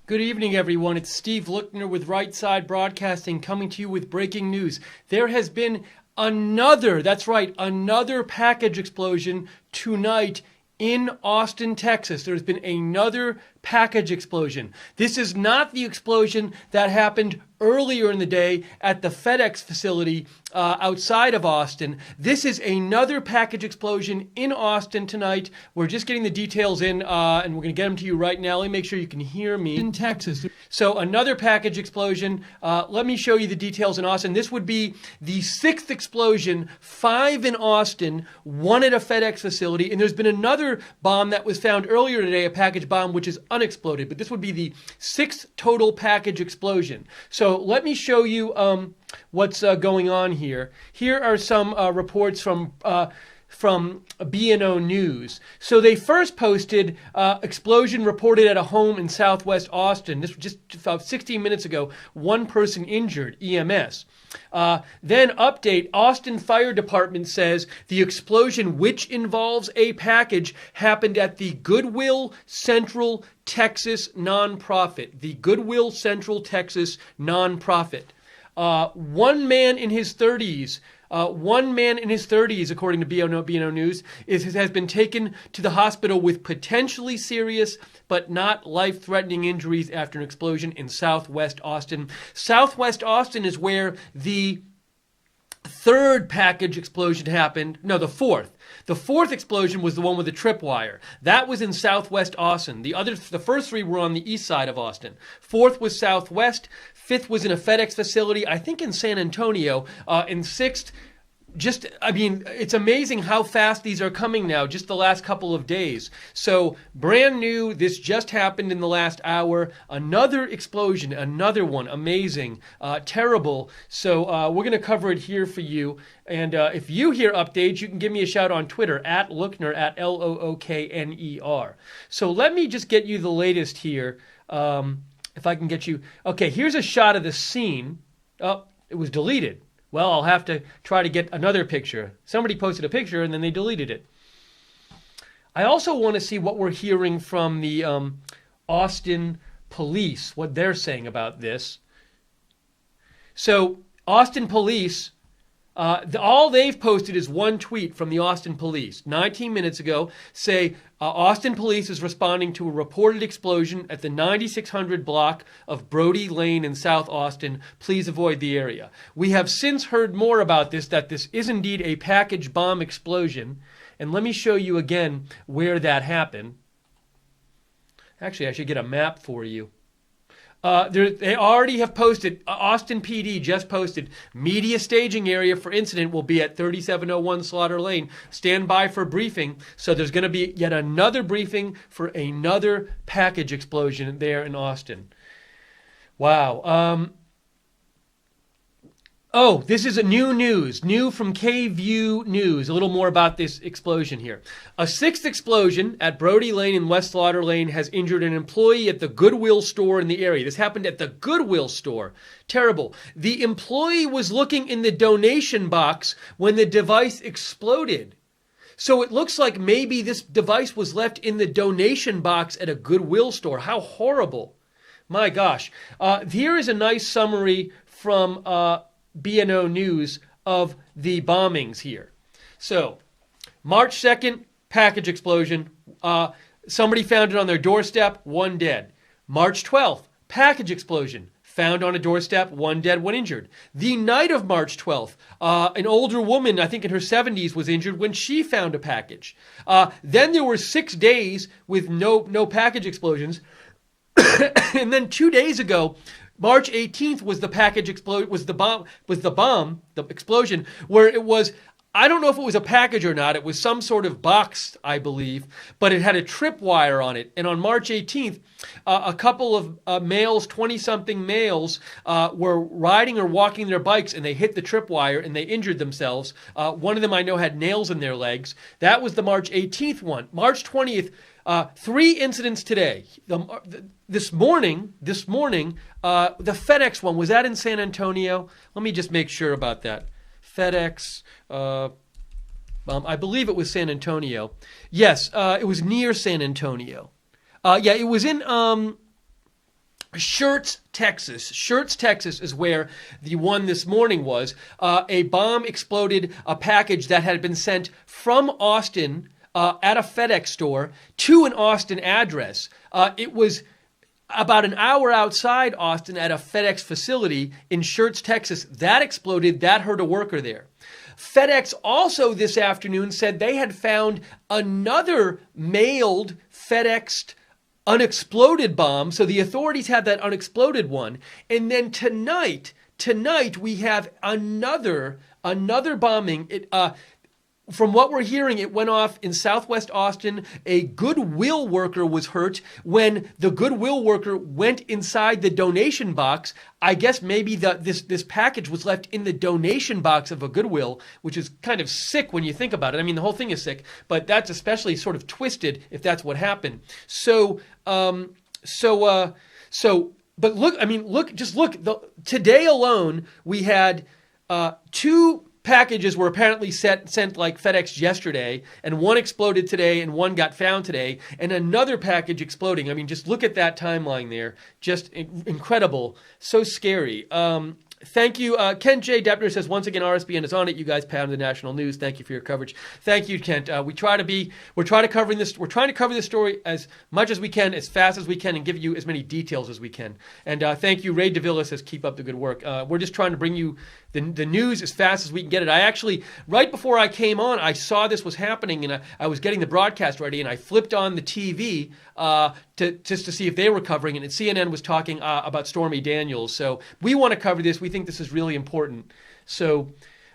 Good evening, everyone. It's Steve Luckner with Right Side Broadcasting coming to you with breaking news. There has been another package explosion tonight in Austin, Texas. There's been another package explosion. This is not the explosion that happened earlier in the day at the FedEx facility outside of Austin. This is another package explosion in Austin tonight. We're just getting the details in, and we're going to get them to you right now. Let me make sure you can hear me. In Texas. So another package explosion. Let me show you the details in Austin. This would be the sixth explosion, 5 in Austin, 1 at a FedEx facility. And there's been another bomb that was found earlier today, a package bomb, which is unexploded. But this would be the 6th total package explosion. So let me show you what's going on here. Here are some reports from B&O News. So they first posted explosion reported at a home in southwest Austin. This was just about 16 minutes ago. 1 person injured, EMS. Then update, Austin Fire Department says the explosion, which involves a package, happened at the Goodwill Central Texas nonprofit. The Goodwill Central Texas nonprofit. One man in his 30s, according to B&O News, has been taken to the hospital with potentially serious but not life-threatening injuries after an explosion in southwest Austin. Southwest Austin is where the 3rd package explosion happened. No, the 4th. The 4th explosion was the one with the tripwire. That was in southwest Austin. The first 3 were on the east side of Austin. 4th was southwest. 5th was in a FedEx facility, I think in San Antonio. And 6th, it's amazing how fast these are coming now, just the last couple of days. So brand new, this just happened in the last hour. Another explosion, another one, amazing, terrible. So we're going to cover it here for you. And if you hear updates, you can give me a shout on Twitter, at Lookner, at Lookner. So let me just get you the latest here. If I can get you. Okay, here's a shot of the scene. Oh, it was deleted. Well, I'll have to try to get another picture. Somebody posted a picture and then they deleted it. I also want to see what we're hearing from the Austin police, what they're saying about this. So, Austin police, all they've posted is one tweet from the Austin police 19 minutes ago, say Austin police is responding to a reported explosion at the 9600 block of Brody Lane in South Austin. Please avoid the area. We have since heard more about this, that this is indeed a package bomb explosion. And let me show you again where that happened. Actually, I should get a map for you. They already have posted, Austin PD just posted, media staging area for incident will be at 3701 Slaughter Lane. Stand by for briefing. So there's going to be yet another briefing for another package explosion there in Austin. Wow. This is a new from KView News. A little more about this explosion here. A 6th explosion at Brody Lane and West Slaughter Lane has injured an employee at the Goodwill store in the area. This happened at the Goodwill store. Terrible. The employee was looking in the donation box when the device exploded. So it looks like maybe this device was left in the donation box at a Goodwill store. How horrible. My gosh. Here is a nice summary from B&O News of the bombings here. So, March 2nd, package explosion. Somebody found it on their doorstep, 1 dead. March 12th, package explosion. Found on a doorstep, 1 dead, 1 injured. The night of March 12th, an older woman, I think in her 70s, was injured when she found a package. Then there were 6 days with no package explosions. And then 2 days ago, March 18th was the explosion, where it was, I don't know if it was a package or not. It was some sort of box, I believe, but it had a tripwire on it. And on March 18th, a couple of males, 20-something males, were riding or walking their bikes, and they hit the tripwire and they injured themselves. One of them I know had nails in their legs. That was the March 18th one. March 20th, 3 incidents today. This morning, the FedEx one, was that in San Antonio? Let me just make sure about that. FedEx, I believe it was San Antonio. Yes, it was near San Antonio. It was in Schertz, Texas. Schertz, Texas is where the one this morning was. A bomb exploded a package that had been sent from Austin at a FedEx store to an Austin address. It was about an hour outside Austin at a FedEx facility in Schertz, Texas. That exploded. That hurt a worker there. FedEx also this afternoon said they had found another mailed FedExed unexploded bomb. So the authorities had that unexploded one. And then tonight we have another bombing. From what we're hearing, it went off in Southwest Austin. A Goodwill worker was hurt when the Goodwill worker went inside the donation box. I guess maybe this package was left in the donation box of a Goodwill, which is kind of sick when you think about it. I mean, the whole thing is sick, but that's especially sort of twisted if that's what happened. But look. Today alone, we had two packages were apparently sent like FedEx yesterday, and one exploded today and one got found today, and another package exploding. I mean, just look at that timeline there. Just incredible. So scary. Thank you. Kent J. Deppner says, once again, RSBN is on it. You guys pound the national news. Thank you for your coverage. Thank you, Kent. We're trying to cover this story as much as we can, as fast as we can, and give you as many details as we can. And thank you. Ray DeVilla says, keep up the good work. We're just trying to bring you the news as fast as we can get it. I actually, right before I came on, I saw this was happening, and I was getting the broadcast ready, and I flipped on the TV just to see if they were covering it. And CNN was talking about Stormy Daniels. So we want to cover this. We think this is really important. So,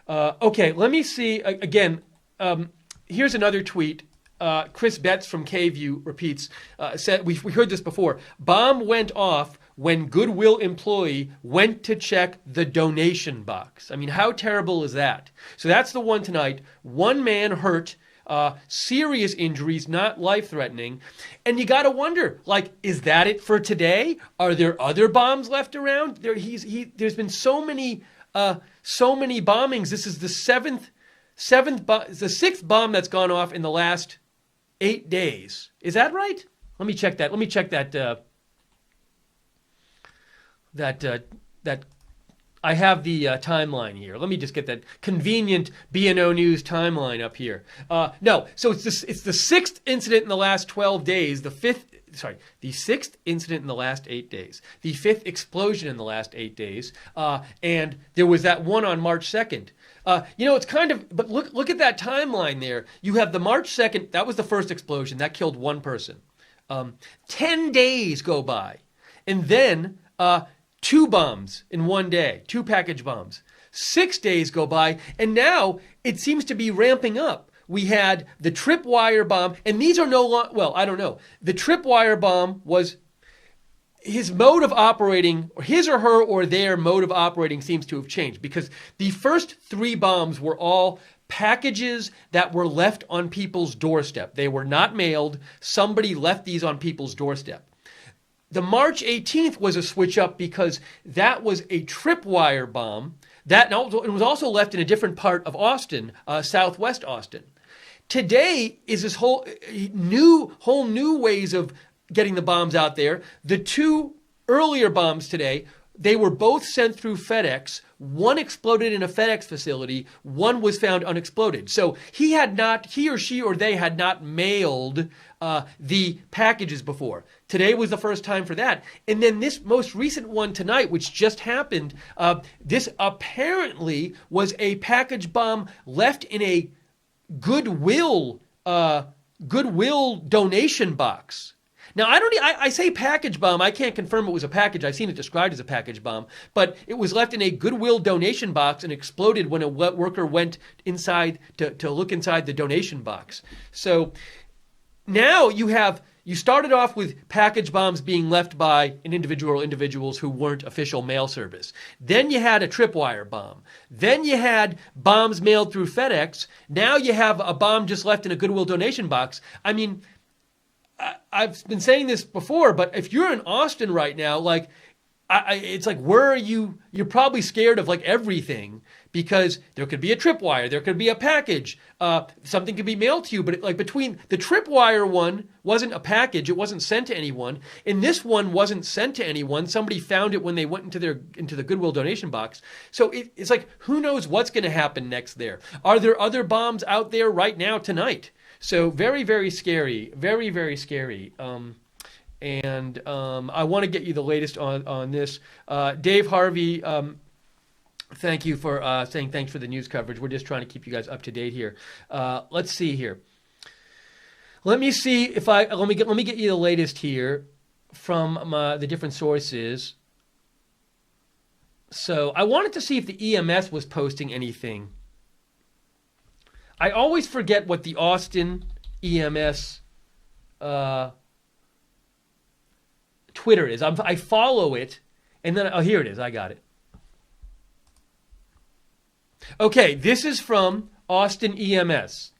okay, let me see. Again, here's another tweet. Chris Betts from KView repeats, said, we heard this before. Bomb went off when Goodwill employee went to check the donation box. I mean, how terrible is that? So that's the one tonight. One man hurt, serious injuries, not life-threatening. And you got to wonder, like, is that it for today? Are there other bombs left around? There's been so many bombings. This is the sixth bomb that's gone off in the last 8 days. Is that right? Let me check that. That I have the timeline here. Let me just get that convenient B&O News timeline up here. No, so it's the sixth incident in the last 12 days. The sixth incident in the last 8 days. The fifth explosion in the last 8 days. And there was that one on March 2nd. It's kind of, but look at that timeline there. You have the March 2nd, that was the first explosion. That killed one person. 10 days go by. And then 2 bombs in one day, 2 package bombs. 6 days go by, and now it seems to be ramping up. We had the tripwire bomb, and these are no longer, well, I don't know. The tripwire bomb was his mode of operating, or his or her or their mode of operating seems to have changed, because the first 3 bombs were all packages that were left on people's doorstep. They were not mailed. Somebody left these on people's doorstep. The March 18th was a switch up because that was a tripwire bomb that it was also left in a different part of Austin, Southwest Austin. Today is this whole new ways of getting the bombs out there. The 2 earlier bombs today, they were both sent through FedEx. One exploded in a FedEx facility. One was found unexploded. So he or she or they had not mailed the packages before. Today was the first time for that. And then this most recent one tonight, which just happened, this apparently was a package bomb left in a Goodwill donation box. Now, I say package bomb. I can't confirm it was a package. I've seen it described as a package bomb. But it was left in a Goodwill donation box and exploded when a worker went inside to look inside the donation box. So now you started off with package bombs being left by an individual or individuals who weren't official mail service. Then you had a tripwire bomb. Then you had bombs mailed through FedEx. Now you have a bomb just left in a Goodwill donation box. I mean, I've been saying this before, but if you're in Austin right now, like, it's like, where are you? You're probably scared of like everything because there could be a tripwire, there could be a package, something could be mailed to you. But like between the tripwire one wasn't a package, it wasn't sent to anyone, and this one wasn't sent to anyone. Somebody found it when they went into the Goodwill donation box. So it's like, who knows what's going to happen next there? Are there other bombs out there right now tonight? So very, very scary, very, very scary. And I want to get you the latest on this. Dave Harvey, thank you for saying thanks for the news coverage. We're just trying to keep you guys up to date here. Let's see here. Let me see if let me get you the latest here from the different sources. So I wanted to see if the EMS was posting anything. I always forget what the Austin EMS Twitter is. I follow it, and then, here it is. I got it. Okay, this is from Austin EMS.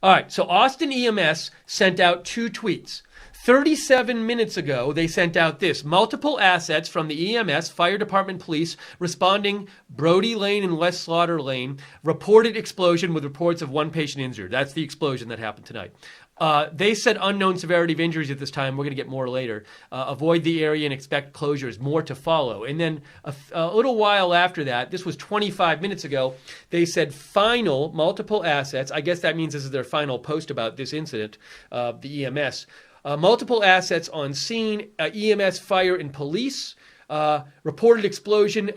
All right, so Austin EMS sent out 2 tweets. 37 minutes ago, they sent out this. Multiple assets from the EMS, Fire Department Police, responding Brody Lane and West Slaughter Lane. Reported explosion with reports of 1 patient injured. That's the explosion that happened tonight. They said unknown severity of injuries at this time. We're going to get more later. Avoid the area and expect closures. More to follow. And then a little while after that, this was 25 minutes ago, they said final multiple assets. I guess that means this is their final post about this incident, the EMS. Multiple assets on scene, EMS, fire, and police. Reported explosion.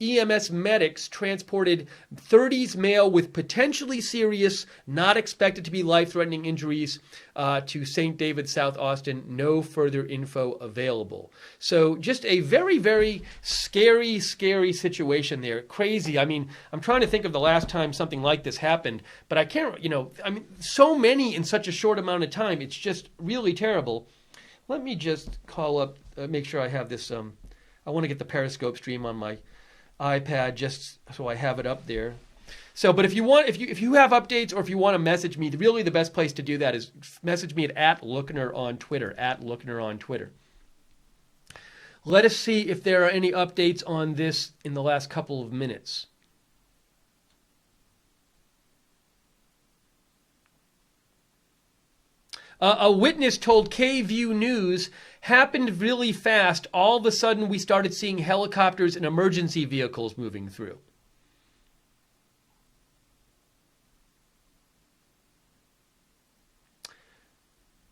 EMS medics transported 30s male with potentially serious, not expected to be life-threatening injuries to St. David, South Austin. No further info available. So just a very, very scary, scary situation there. Crazy. I mean, I'm trying to think of the last time something like this happened, but I can't, so many in such a short amount of time. It's just really terrible. Let me just call up, make sure I have this, I want to get the Periscope stream on my iPad just so I have it up there. So, but if you have updates or if you want to message me, really the best place to do that is message me at @Lookner on Twitter, @Lookner on Twitter. Let us see if there are any updates on this in the last couple of minutes. A witness told KView News happened really fast. All of a sudden, we started seeing helicopters and emergency vehicles moving through.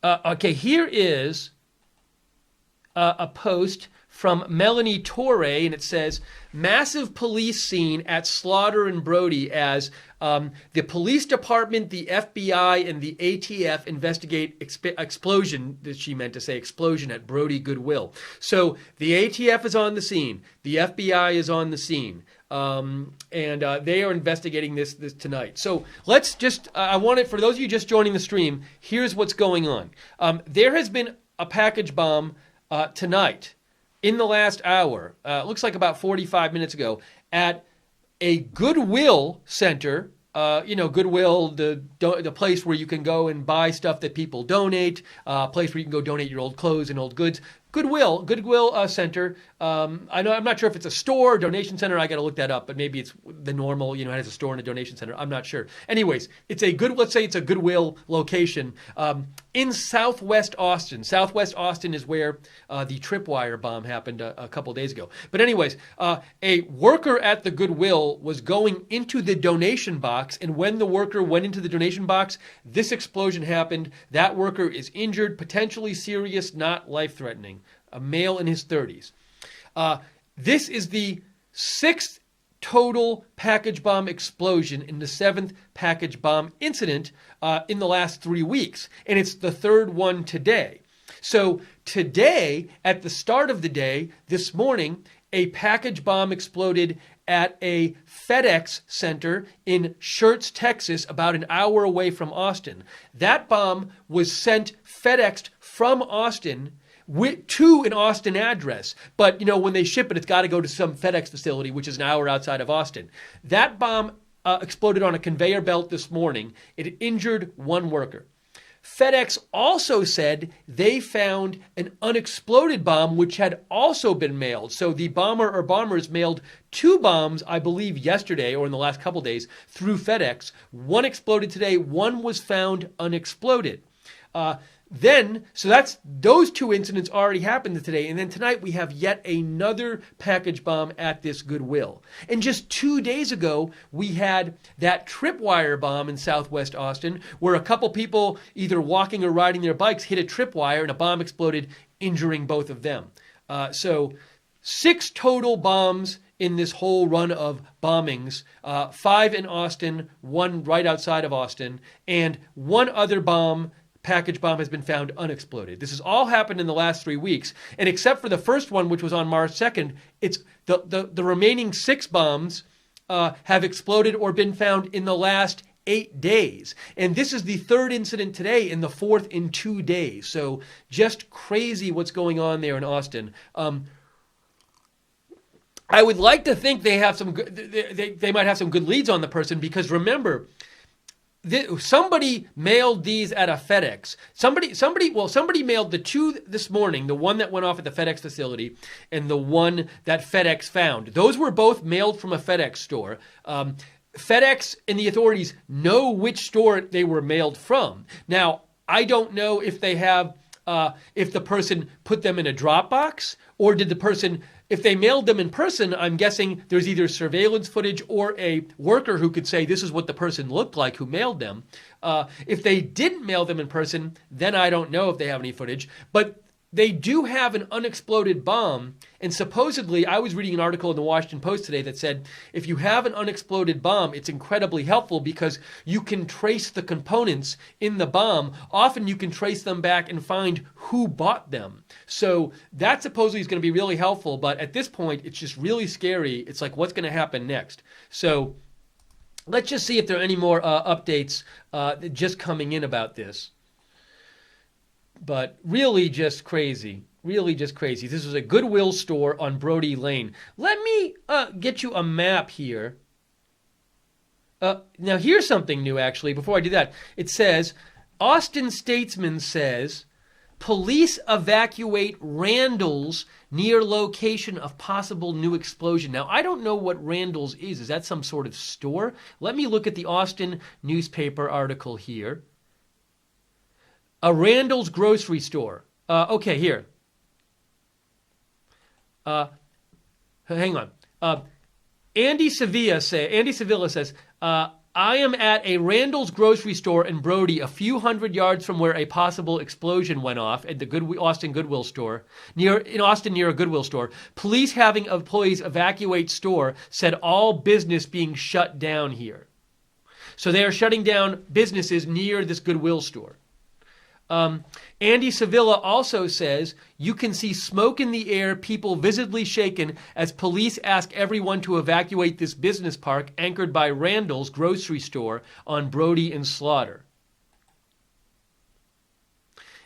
Okay, here is a post from Melanie Torre, and it says, massive police scene at Slaughter and Brody as the police department, the FBI, and the ATF investigate explosion, that she meant to say explosion at Brody Goodwill. So the ATF is on the scene. The FBI is on the scene. And they are investigating this tonight. So let's just, I want it, for those of you just joining the stream, here's what's going on. There has been a package bomb tonight in the last hour, looks like about 45 minutes ago, at a Goodwill center. Goodwill, the place where you can go and buy stuff that people donate, a place where you can go donate your old clothes and old goods. Goodwill Center. I'm not sure if it's a store or donation center. I got to look that up, but maybe it's the normal, it has a store and a donation center. I'm not sure. Anyways, let's say it's a Goodwill location in Southwest Austin. Southwest Austin is where the tripwire bomb happened a couple days ago. But anyways, a worker at the Goodwill was going into the donation box, and when the worker went into the donation box, this explosion happened. That worker is injured, potentially serious, not life-threatening. A male in his 30s. This is the 6th total package bomb explosion and the 7th package bomb incident in the last 3 weeks. And it's the 3rd one today. So today, at the start of the day, this morning, a package bomb exploded at a FedEx center in Schertz, Texas, about an hour away from Austin. That bomb was FedExed from Austin to an Austin address. But, when they ship it, it's got to go to some FedEx facility, which is an hour outside of Austin. That bomb exploded on a conveyor belt this morning. It injured 1 worker. FedEx also said they found an unexploded bomb which had also been mailed. So the bomber or bombers mailed 2 bombs, I believe, yesterday or in the last couple days through FedEx. 1 exploded today. 1 was found unexploded. So that's those 2 incidents already happened today. And then tonight we have yet another package bomb at this Goodwill. And just 2 days ago, we had that tripwire bomb in Southwest Austin where a couple people either walking or riding their bikes hit a tripwire and a bomb exploded, injuring both of them. So 6 total bombs in this whole run of bombings, 5 in Austin, 1 right outside of Austin, and 1 other package bomb has been found unexploded. This has all happened in the last 3 weeks. And except for the first one, which was on March 2nd, it's the remaining 6 bombs have exploded or been found in the last 8 days. And this is the 3rd incident today and the 4th in 2 days. So just crazy what's going on there in Austin. I would like to think they have some good, they might have some good leads on the person, because remember, somebody mailed these at a FedEx. Somebody mailed the 2 this morning, the one that went off at the FedEx facility and the one that FedEx found. Those were both mailed from a FedEx store. FedEx and the authorities know which store they were mailed from. Now, I don't know if they have, if the person put them in a Dropbox, or did the person, if they mailed them in person, I'm guessing there's either surveillance footage or a worker who could say this is what the person looked like who mailed them. If they didn't mail them in person, then I don't know if they have any footage. But they do have an unexploded bomb, and supposedly, I was reading an article in the Washington Post today that said if you have an unexploded bomb, it's incredibly helpful because you can trace the components in the bomb. Often you can trace them back and find who bought them. So that supposedly is going to be really helpful, but at this point, it's just really scary. It's like, what's going to happen next? So let's just see if there are any more updates just coming in about this. But really just crazy. Really just crazy. This is a Goodwill store on Brody Lane. Let me get you a map here. Now here's something new, actually, before I do that. It says, Austin Statesman says, police evacuate Randall's near location of possible new explosion. Now, I don't know what Randall's is. Is that some sort of store? Let me look at the Austin newspaper article here. A Randall's grocery store. Okay, here. Hang on. Andy Sevilla says, I am at a Randall's grocery store in Brody, a few hundred yards from where a possible explosion went off at the Austin Goodwill store, near a Goodwill store. Police having employees evacuate store, said all business being shut down here. So they are shutting down businesses near this Goodwill store. Andy Sevilla also says, you can see smoke in the air, people visibly shaken as police ask everyone to evacuate this business park anchored by Randall's grocery store on Brody and Slaughter.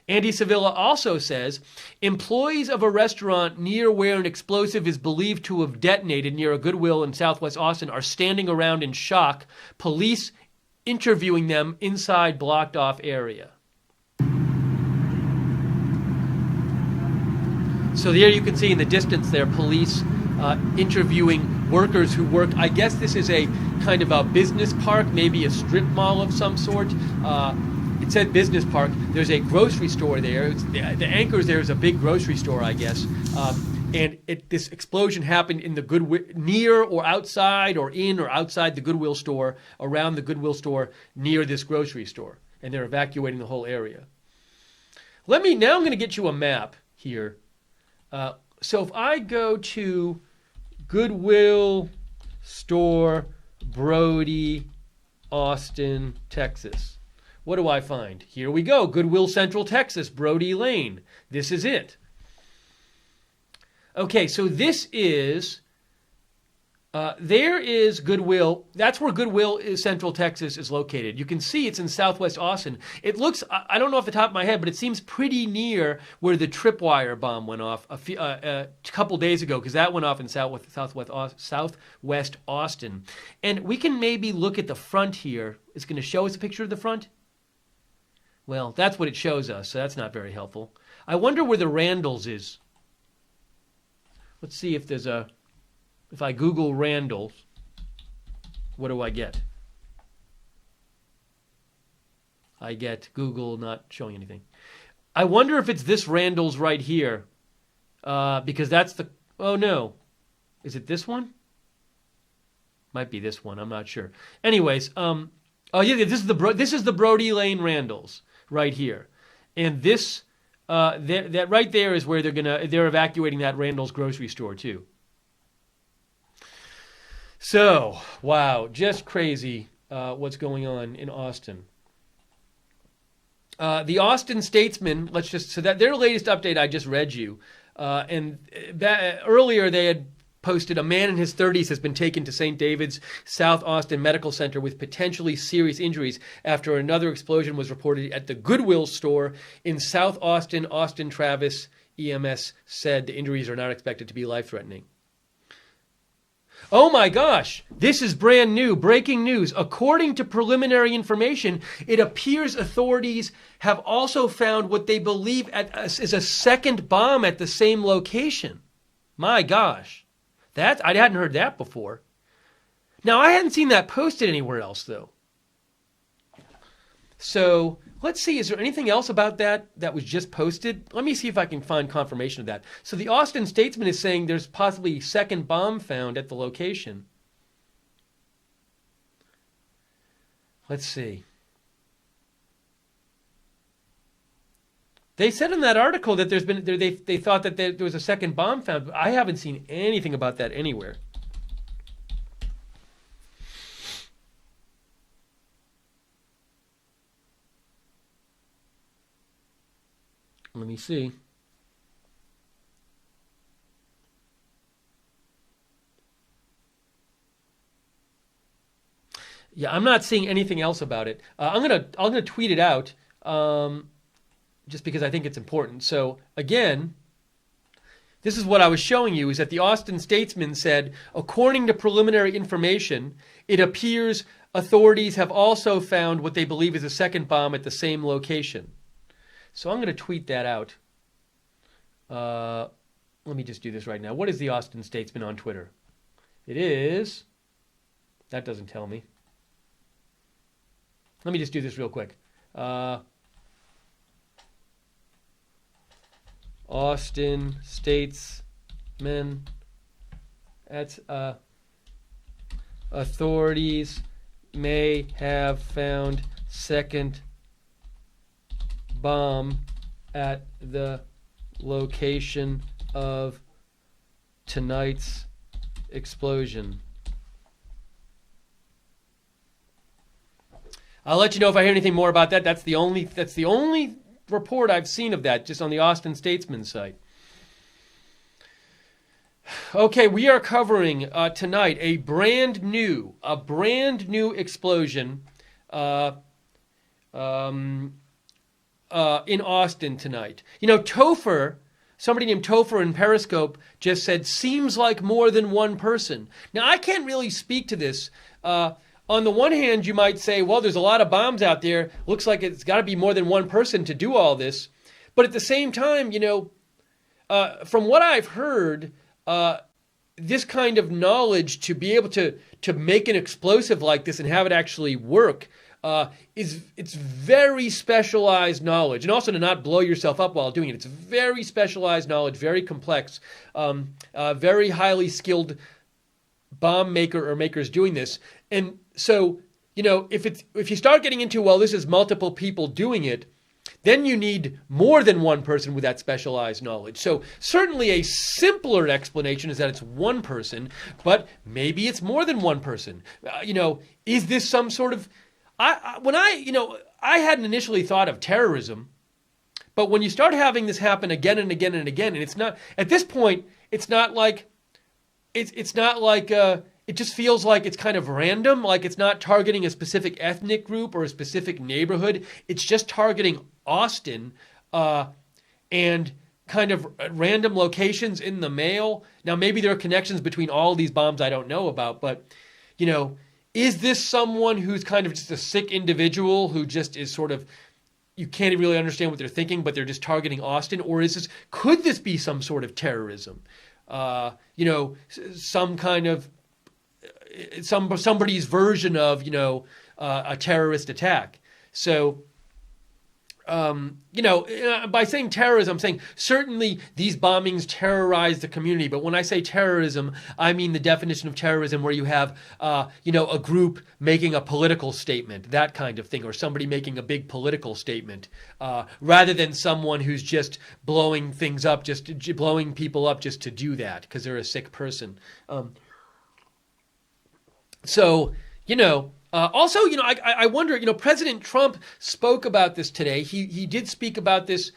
Andy Sevilla also says, employees of a restaurant near where an explosive is believed to have detonated near a Goodwill in Southwest Austin are standing around in shock, police interviewing them inside blocked off area. So there you can see in the distance there, police interviewing workers who work. I guess this is a kind of a business park, maybe a strip mall of some sort. It said business park. There's a grocery store there. The anchors there is a big grocery store, I guess. And this explosion happened in the Goodwill, near or outside or in or outside the Goodwill store, around the Goodwill store near this grocery store. And they're evacuating the whole area. Now I'm going to get you a map here. So if I go to Goodwill store, Brody, Austin, Texas, what do I find? Here we go. Goodwill Central Texas, Brody Lane. This is it. Okay, so this is, there is Goodwill. That's where Goodwill Central Texas is located. You can see it's in Southwest Austin. It looks, I don't know off the top of my head, but it seems pretty near where the tripwire bomb went off a couple days ago, because that went off in Southwest Austin. And we can maybe look at the front here. It's going to show us a picture of the front. Well, that's what it shows us, so that's not very helpful. I wonder where the Randalls is. Let's see if there's a... If I Google Randalls, what do I get? I get Google not showing anything. I wonder if it's this Randalls right here, because that's the... Oh, no. Is it this one? Might be this one. I'm not sure. Anyways, oh yeah, this is the Brody Lane Randalls right here, and this that right there is where they're evacuating that Randalls grocery store too. So wow, just crazy what's going on in Austin. The Austin Statesman, that their latest update I just read you, and earlier they had posted a man in his 30s has been taken to St. David's South Austin Medical Center with potentially serious injuries after another explosion was reported at the Goodwill store in South Austin. Austin Travis EMS said the injuries are not expected to be life-threatening. Oh my gosh, this is brand new, breaking news. According to preliminary information, it appears authorities have also found what they believe is a second bomb at the same location. My gosh. I hadn't heard that before. Now, I hadn't seen that posted anywhere else, though. So, let's see. Is there anything else about that was just posted? Let me see if I can find confirmation of that. So, the Austin Statesman is saying there's possibly a second bomb found at the location. Let's see. They said in that article that they thought that there was a second bomb found, but I haven't seen anything about that anywhere. Let me see. Yeah, I'm not seeing anything else about it. I'm gonna tweet it out. Just because I think it's important. So again, this is what I was showing you, is that the Austin Statesman said, according to preliminary information, it appears authorities have also found what they believe is a second bomb at the same location. So I'm going to tweet that out. Let me just do this right now. What is the Austin Statesman on Twitter? It is... That doesn't tell me. Let me just do this real quick. Austin Statesman. That's authorities may have found second bomb at the location of tonight's explosion. I'll let you know if I hear anything more about that. That's the only report I've seen of that, just on the Austin Statesman site. Okay, we are covering tonight a brand new explosion in Austin tonight. You know, Topher, somebody named Topher in Periscope just said, seems like more than one person. Now, I can't really speak to this. On the one hand, you might say, well, there's a lot of bombs out there. Looks like it's got to be more than one person to do all this. But at the same time, you know, from what I've heard, this kind of knowledge to be able to make an explosive like this and have it actually work it's very specialized knowledge, and also to not blow yourself up while doing it. It's very specialized knowledge, very complex, very highly skilled bomb maker or makers doing this. And so, you know, if you start getting into, well, this is multiple people doing it, then you need more than one person with that specialized knowledge. So certainly a simpler explanation is that it's one person, but maybe it's more than one person. You know, is this some sort of... I hadn't initially thought of terrorism, but when you start having this happen again and again and again, and it's not, at this point, it's not like, it just feels like it's kind of random, like it's not targeting a specific ethnic group or a specific neighborhood. It's just targeting Austin and kind of random locations in the mail. Now, maybe there are connections between all these bombs I don't know about, but, you know, is this someone who's kind of just a sick individual who just is sort of you can't really understand what they're thinking, but they're just targeting Austin? Or could this be some sort of terrorism? Some kind of somebody's version of a terrorist attack. So by saying terrorism, I'm saying certainly these bombings terrorize the community. But when I say terrorism, I mean the definition of terrorism where you have, a group making a political statement, that kind of thing, or somebody making a big political statement, rather than someone who's just blowing things up, just blowing people up just to do that because they're a sick person. Also, I wonder, President Trump spoke about this today. He did speak about this,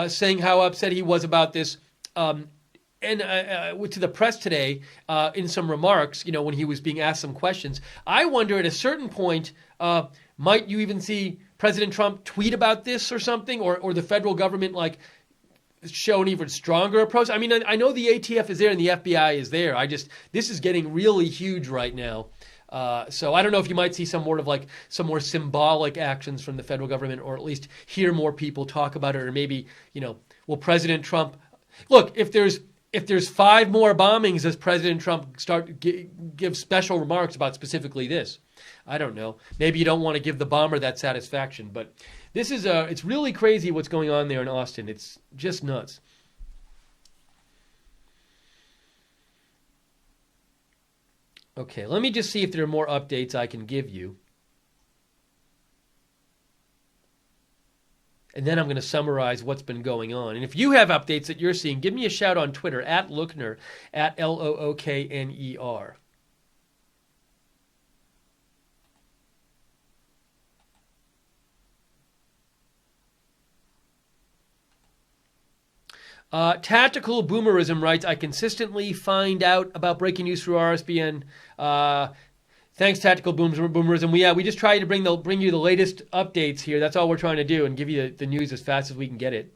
saying how upset he was about this, and to the press today in some remarks, when he was being asked some questions. I wonder at a certain point, might you even see President Trump tweet about this or something, or the federal government show an even stronger approach? I mean, I know the ATF is there and the FBI is there. This is getting really huge right now. So I don't know if you might see some more symbolic actions from the federal government, or at least hear more people talk about it, or maybe, will President Trump look, if there's 5 more bombings, does President Trump give special remarks about specifically this? I don't know. Maybe you don't want to give the bomber that satisfaction, but this is it's really crazy what's going on there in Austin. It's just nuts. Okay, let me just see if there are more updates I can give you. And then I'm going to summarize what's been going on. And if you have updates that you're seeing, give me a shout on Twitter, @Lookner, @LOOKNER. Tactical Boomerism writes, I consistently find out about breaking news through RSBN. Thanks, Tactical Boomerism. We just try to bring you the latest updates here. That's all we're trying to do, and give you the news as fast as we can get it.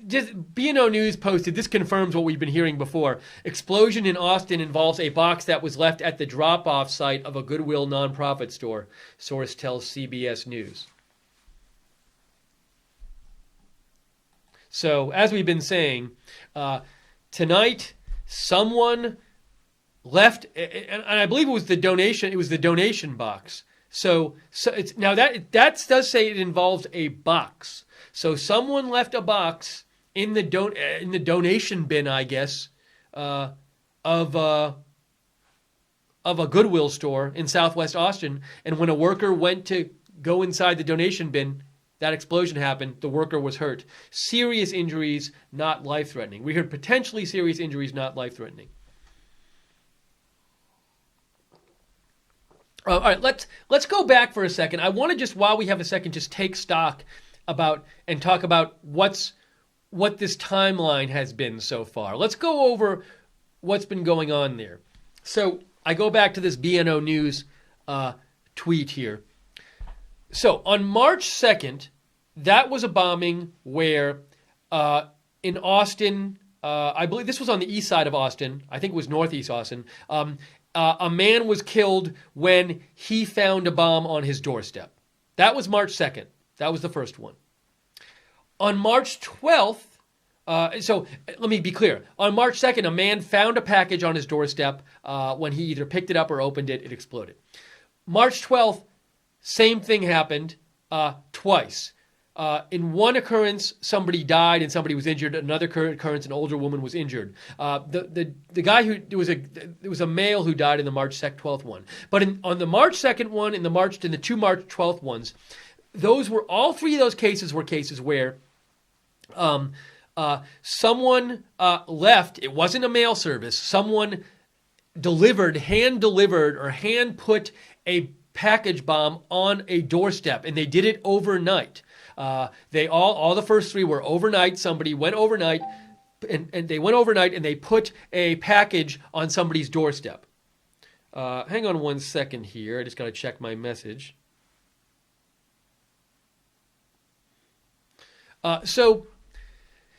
Just B&O News posted, this confirms what we've been hearing before. Explosion in Austin involves a box that was left at the drop-off site of a Goodwill nonprofit store, source tells CBS News. So, as we've been saying, tonight someone left, and I believe it was the donation box. So it's, now that does say it involves a box. So someone left a box in the donation bin, I guess, of a Goodwill store in Southwest Austin. And when a worker went to go inside the donation bin, that explosion happened. The worker was hurt. Serious injuries, not life-threatening. We heard potentially serious injuries, not life-threatening. All right, let's go back for a second. I want to just, while we have a second, just take stock about and talk about what this timeline has been so far. Let's go over what's been going on there. So I go back to this BNO News tweet here. So on March 2nd, that was a bombing where in Austin, I believe this was on the east side of Austin. I think it was northeast Austin. A man was killed when he found a bomb on his doorstep. That was March 2nd. That was the first one. On March 12th, so let me be clear. On March 2nd, a man found a package on his doorstep. When he either picked it up or opened it, it exploded. March 12th, same thing happened twice. In one occurrence, somebody died and somebody was injured. Another occurrence, an older woman was injured. The guy there was a male who died in the March 12th one. But on the March 2nd one and the 2 March 12th ones, all 3 of those cases were cases where someone left. It wasn't a mail service. Someone hand delivered or hand put a package bomb on a doorstep, and they did it overnight. They all the first 3 were overnight. Somebody went overnight, and they went overnight and they put a package on somebody's doorstep. Hang on one second here. I just got to check my message. So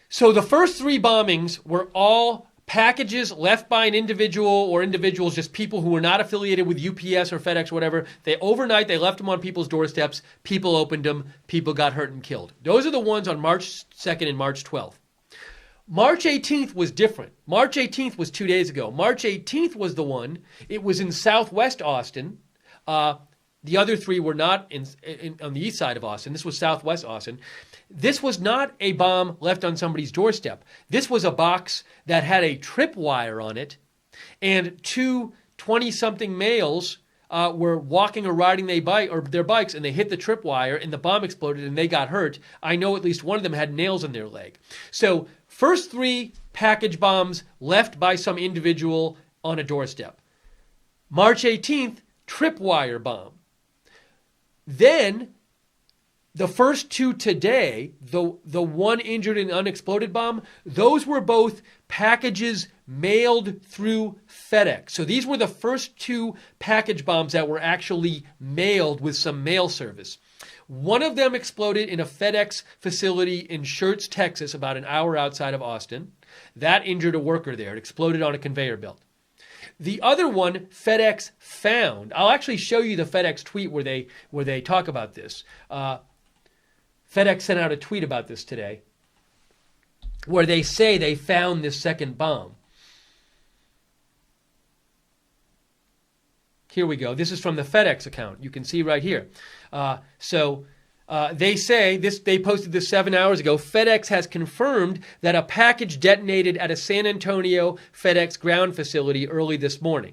So the first three bombings were all packages left by an individual or individuals, just people who were not affiliated with UPS or FedEx or whatever. Overnight, they left them on people's doorsteps. People opened them. People got hurt and killed. Those are the ones on March 2nd and March 12th. March 18th was different. March 18th was 2 days ago. March 18th was the one. It was in Southwest Austin. The other three were not on the east side of Austin. This was Southwest Austin. This was not a bomb left on somebody's doorstep. This was a box that had a tripwire on it, and two 20-something males were walking or riding their bikes, and they hit the tripwire, and the bomb exploded, and they got hurt. I know at least one of them had nails in their leg. So first three package bombs left by some individual on a doorstep. March 18th, tripwire bomb. Then the first two today, the one injured and unexploded bomb, those were both packages mailed through FedEx. So these were the first two package bombs that were actually mailed with some mail service. One of them exploded in a FedEx facility in Schertz, Texas, about an hour outside of Austin. That injured a worker there. It exploded on a conveyor belt. The other one, FedEx found. I'll actually show you the FedEx tweet where they talk about this. FedEx sent out a tweet about this today where they say they found this second bomb. Here we go. This is from the FedEx account. You can see right here. They say, they posted this 7 hours ago, FedEx has confirmed that a package detonated at a San Antonio FedEx ground facility early this morning.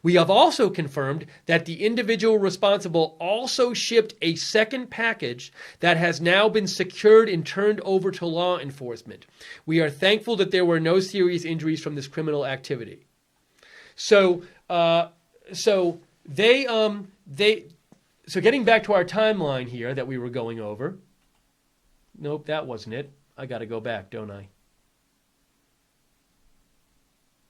We have also confirmed that the individual responsible also shipped a second package that has now been secured and turned over to law enforcement. We are thankful that there were no serious injuries from this criminal activity. So getting back to our timeline here that we were going over. Nope, that wasn't it. I got to go back, don't I?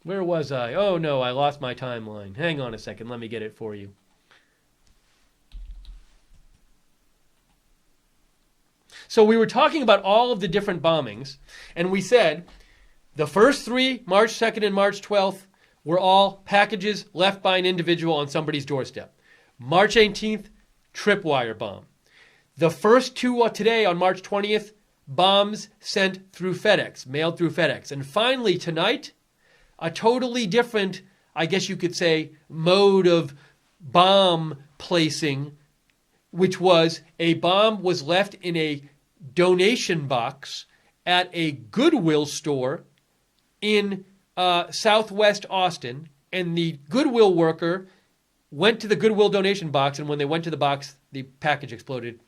Where was I? Oh, no, I lost my timeline. Hang on a second. Let me get it for you. So we were talking about all of the different bombings, and we said the first three, March 2nd and March 12th, were all packages left by an individual on somebody's doorstep. March 18th, tripwire bomb. The first two today on March 20th, bombs sent through FedEx, mailed through FedEx. And finally tonight, a totally different, I guess you could say, mode of bomb placing, which was a bomb was left in a donation box at a Goodwill store in Southwest Austin, and the Goodwill worker went to the Goodwill donation box, and when they went to the box, the package exploded.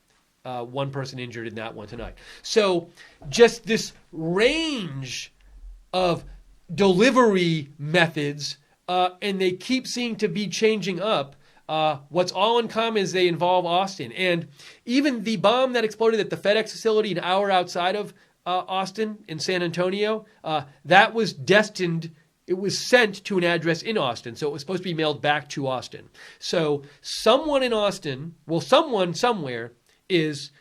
One person injured in that one tonight. So just this range of delivery methods, and they keep seeming to be changing up. What's all in common is they involve Austin. And even the bomb that exploded at the FedEx facility an hour outside of Austin in San Antonio, that was destined. It was sent to an address in Austin, so it was supposed to be mailed back to Austin. So someone in Austin, someone somewhere is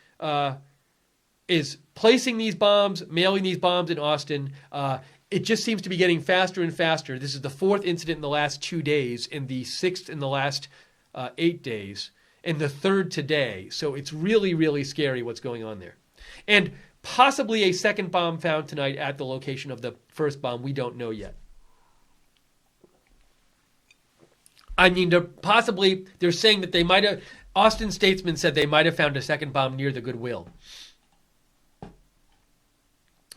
placing these bombs, mailing these bombs in Austin. It just seems to be getting faster and faster. This is the fourth incident in the last 2 days, and the sixth in the last 8 days, and the third today. So it's really, really scary what's going on there. And possibly a second bomb found tonight at the location of the first bomb. We don't know yet. I mean, they're saying that they might have, Austin Statesman said they might have found a second bomb near the Goodwill.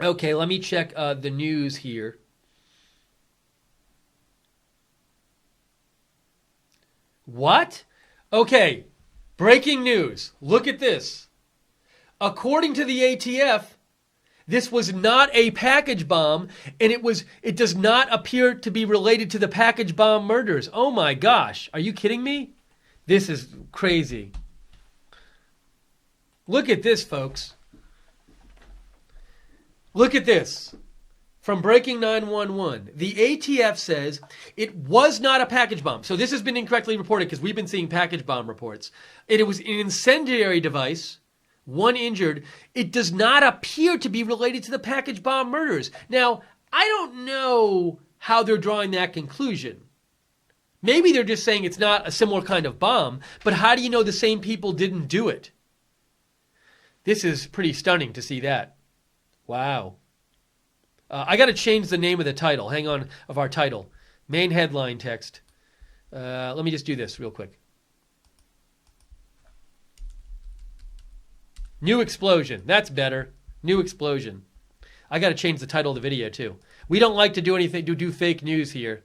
Okay, let me check the news here. What? Okay, breaking news. Look at this. According to the ATF, this was not a package bomb, and it does not appear to be related to the package bomb murders. Oh my gosh, are you kidding me? This is crazy. Look at this, folks. Look at this. From Breaking 911, the ATF says it was not a package bomb. So this has been incorrectly reported because we've been seeing package bomb reports. It was an incendiary device 1 injured. It does not appear to be related to the package bomb murders. Now, I don't know how they're drawing that conclusion. Maybe they're just saying it's not a similar kind of bomb, but how do you know the same people didn't do it? This is pretty stunning to see that. Wow. I got to change the name of the title. Hang on, of our title. Main headline text. Let me just do this real quick. New explosion. That's better. New explosion. I got to change the title of the video too. We don't like to do anything to do fake news here.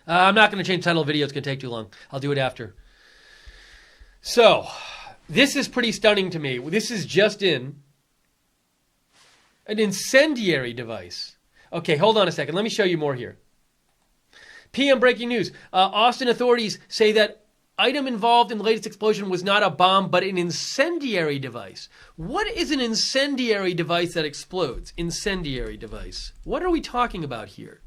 I'm not going to change the title of the video. It's going to take too long. I'll do it after. So, this is pretty stunning to me. This is just in an incendiary device. Okay, hold on a second. Let me show you more here. PM breaking news. Austin authorities say that item involved in the latest explosion was not a bomb, but an incendiary device. What is an incendiary device that explodes? Incendiary device. What are we talking about here?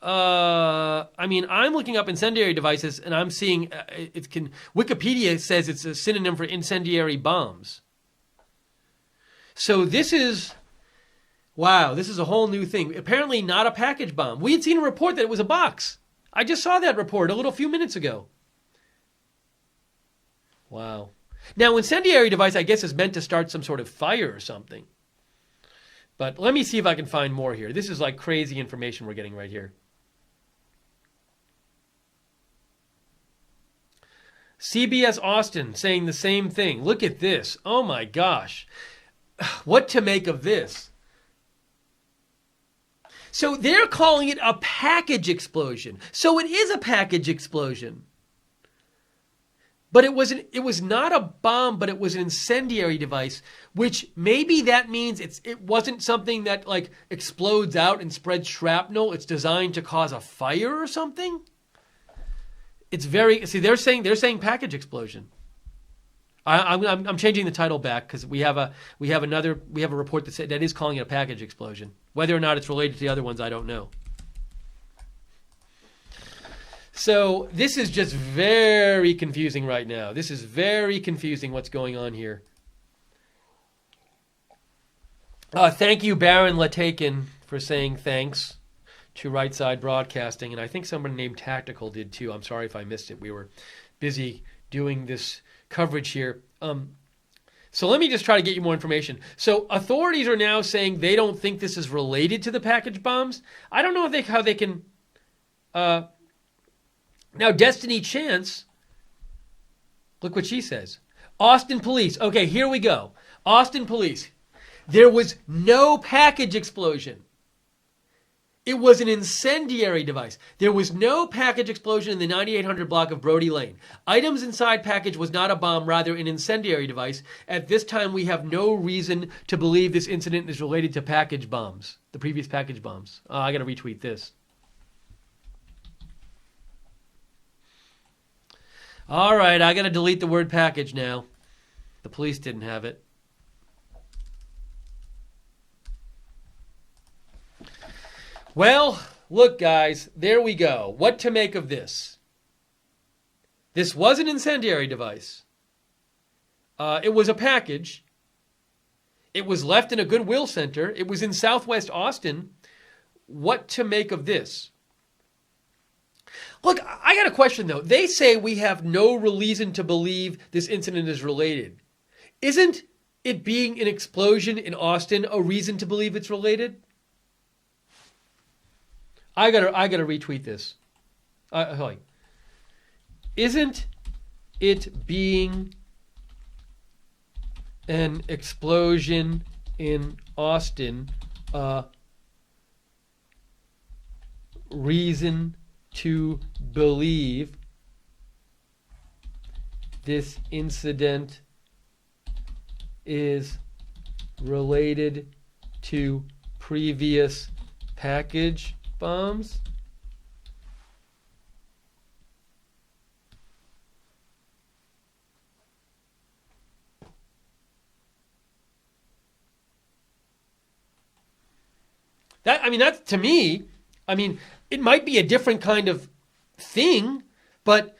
I'm looking up incendiary devices, and I'm seeing Wikipedia says it's a synonym for incendiary bombs. So this is, wow, this is a whole new thing. Apparently not a package bomb. We had seen a report that it was a box. I just saw that report a few minutes ago. Wow. Now, incendiary device, I guess, is meant to start some sort of fire or something. But let me see if I can find more here. This is like crazy information we're getting right here. CBS Austin saying the same thing. Look at this. Oh my gosh. What to make of this? So they're calling it a package explosion. So it is a package explosion. But it was not a bomb, but it was an incendiary device, which maybe that means it wasn't something that like explodes out and spreads shrapnel. It's designed to cause a fire or something. It's they're saying package explosion. I'm changing the title back because we have a report that is calling it a package explosion. Whether or not it's related to the other ones, I don't know. So this is just very confusing right now. This is very confusing what's going on here. Thank you, Baron Lataken, for saying thanks to Right Side Broadcasting. And I think someone named Tactical did too. I'm sorry if I missed it. We were busy doing this coverage here. So let me just try to get you more information. So authorities are now saying they don't think this is related to the package bombs. I don't know how they can... Now, Destiny Chance, look what she says. Austin police. Okay, here we go. Austin police. There was no package explosion. It was an incendiary device. There was no package explosion in the 9800 block of Brody Lane. Items inside package was not a bomb, rather an incendiary device. At this time, we have no reason to believe this incident is related to package bombs, the previous package bombs. I got to retweet this. All right, I got to delete the word package now. The police didn't have it. Well, look, guys, there we go. What to make of this? This was an incendiary device. It was a package. It was left in a Goodwill center. It was in Southwest Austin. What to make of this? Look, I got a question, though. They say we have no reason to believe this incident is related. Isn't it being an explosion in Austin a reason to believe it's related? I gotta retweet this. Isn't it being an explosion in Austin a reason to believe this incident is related to previous package bombs? That's to me, it might be a different kind of thing, but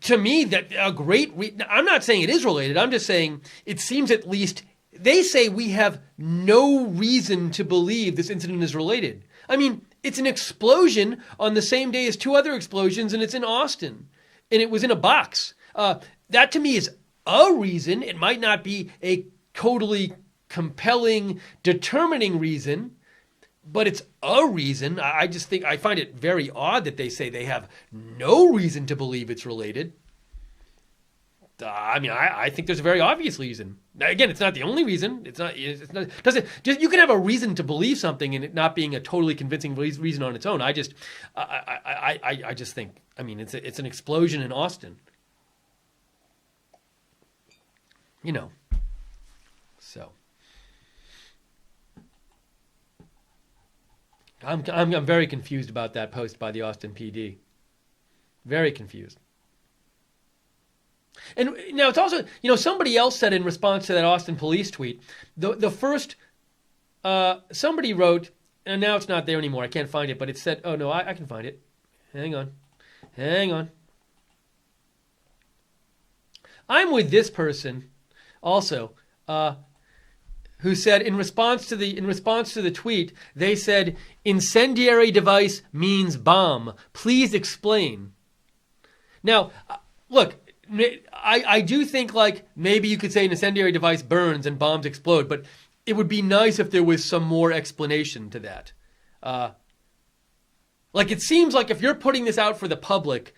to me, that a great. I'm not saying it is related. I'm just saying it seems at least they say we have no reason to believe this incident is related. I mean, it's an explosion on the same day as two other explosions, and it's in Austin, and it was in a box. That to me is a reason. It might not be a totally compelling, determining reason, but it's a reason. I just think I find it very odd that they say they have no reason to believe it's related. I mean, I think there's a very obvious reason. Again, it's not the only reason. It's not. Doesn't. Just you can have a reason to believe something and it not being a totally convincing reason on its own. I just think. I mean, it's an explosion in Austin. You know. So. I'm very confused about that post by the Austin PD. Very confused. And now it's also, somebody else said in response to that Austin police tweet, the first, somebody wrote, and now it's not there anymore, I can't find it, but it said, oh no, I can find it. Hang on. I'm with this person also, who said in response to the tweet, they said, incendiary device means bomb. Please explain. Now, look, I do think like maybe you could say an incendiary device burns and bombs explode, but it would be nice if there was some more explanation to that. Like it seems like if you're putting this out for the public,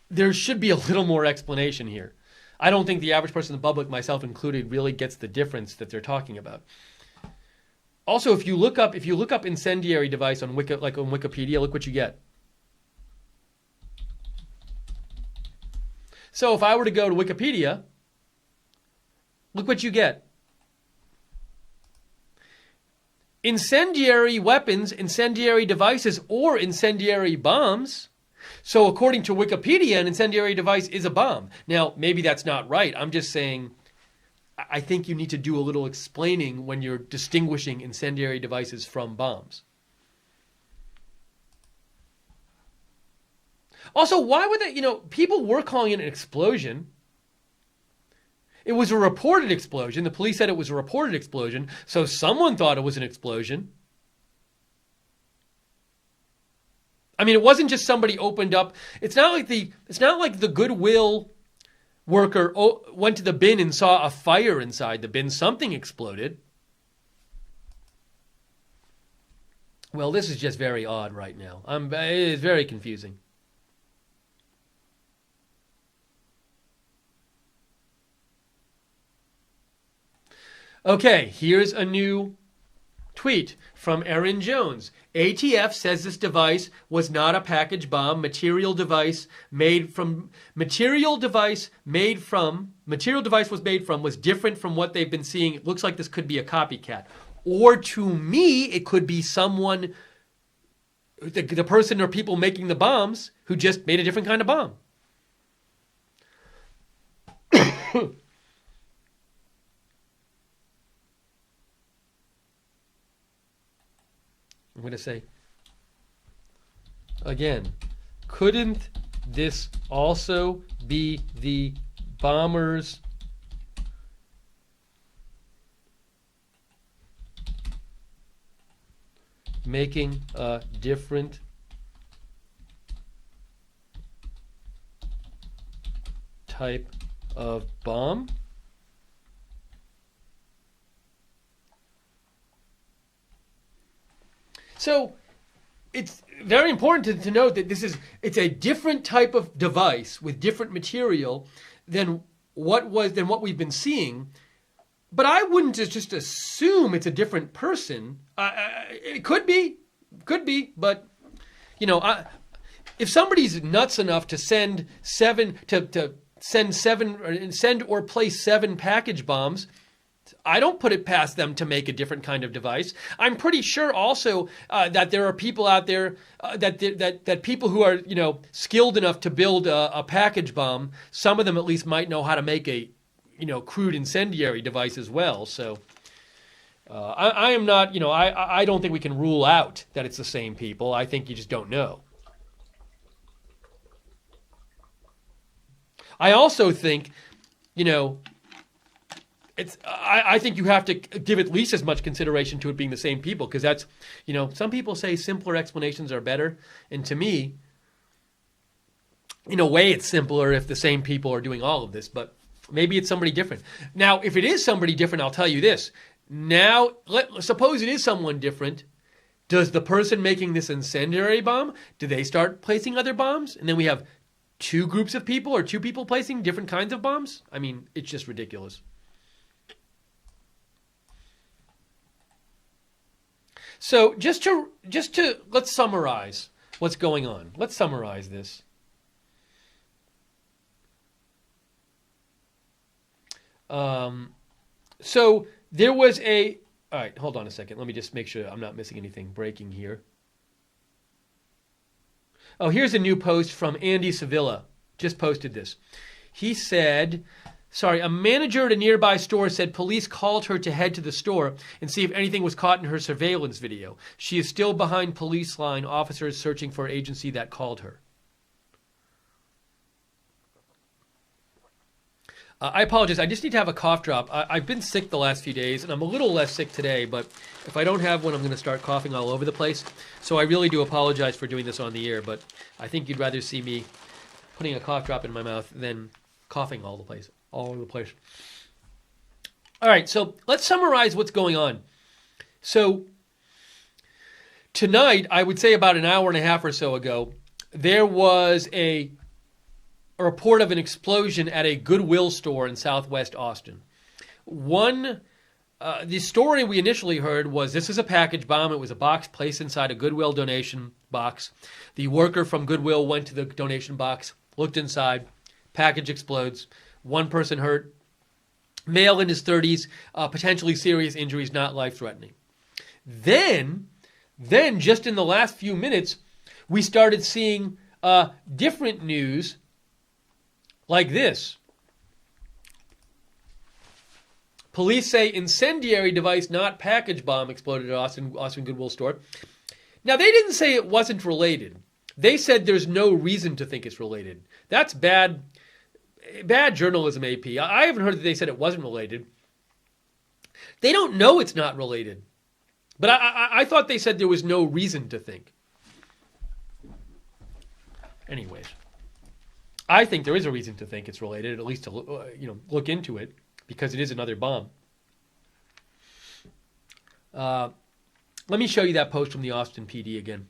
there should be a little more explanation here. I don't think the average person in the public, myself included, really gets the difference that they're talking about. Also, if you look up incendiary device on Wikipedia, look what you get. So if I were to go to Wikipedia, look what you get. Incendiary weapons, incendiary devices, or incendiary bombs. So according to Wikipedia, an incendiary device is a bomb. Now, maybe that's not right. I'm just saying I think you need to do a little explaining when you're distinguishing incendiary devices from bombs. Also, why would they, people were calling it an explosion. It was a reported explosion. The police said it was a reported explosion, so someone thought it was an explosion. I mean, it wasn't just somebody opened up. It's not like the Goodwill worker went to the bin and saw a fire inside the bin. Something exploded. Well, this is just very odd right now. It's very confusing. Okay, here's a new tweet from Erin Jones. ATF says this device was not a package bomb. Material device was made from was different from what they've been seeing. It looks like this could be a copycat. Or to me, it could be someone, the person or people making the bombs who just made a different kind of bomb. I'm going to say, again, couldn't this also be the bombers making a different type of bomb? So it's very important to note that it's a different type of device with different material than what we've been seeing. But I wouldn't just assume it's a different person. It could be, but if somebody's nuts enough to send or place 7 package bombs, I don't put it past them to make a different kind of device. I'm pretty sure also that there are people out there that people who are skilled enough to build a package bomb. Some of them at least might know how to make a crude incendiary device as well. So I am not I don't think we can rule out that it's the same people. I think you just don't know. I also think, you know, I think you have to give at least as much consideration to it being the same people, because that's, you know, some people say simpler explanations are better. And to me, in a way, it's simpler if the same people are doing all of this, but maybe it's somebody different. Now, if it is somebody different, I'll tell you this. Now, suppose it is someone different. Does the person making this incendiary bomb, do they start placing other bombs? And then we have two groups of people or two people placing different kinds of bombs? I mean, it's just ridiculous. So just to let's summarize what's going on. Let's summarize this. So there was all right, hold on a second. Let me just make sure I'm not missing anything breaking here. Oh, here's a new post from Andy Sevilla. Just posted this. He said, a manager at a nearby store said police called her to head to the store and see if anything was caught in her surveillance video. She is still behind police line, officers searching for agency that called her. I apologize. I just need to have a cough drop. I've been sick the last few days, and I'm a little less sick today, but if I don't have one, I'm going to start coughing all over the place. So I really do apologize for doing this on the air, but I think you'd rather see me putting a cough drop in my mouth than coughing all over the place. All right, so let's summarize what's going on. So tonight, I would say about an hour and a half or so ago, there was a report of an explosion at a Goodwill store in southwest Austin. The story we initially heard was this is a package bomb. It was a box placed inside a Goodwill donation box. The worker from Goodwill went to the donation box, looked inside, package explodes, one person hurt, male in his 30s, potentially serious injuries, not life-threatening. Then just in the last few minutes, we started seeing different news like this. Police say incendiary device, not package bomb, exploded at Austin Goodwill store. Now, they didn't say it wasn't related. They said there's no reason to think it's related. That's bad journalism, AP. I haven't heard that they said it wasn't related. They don't know it's not related. But I thought they said there was no reason to think. Anyways, I think there is a reason to think it's related, at least to look into it, because it is another bomb. Let me show you that post from the Austin PD again.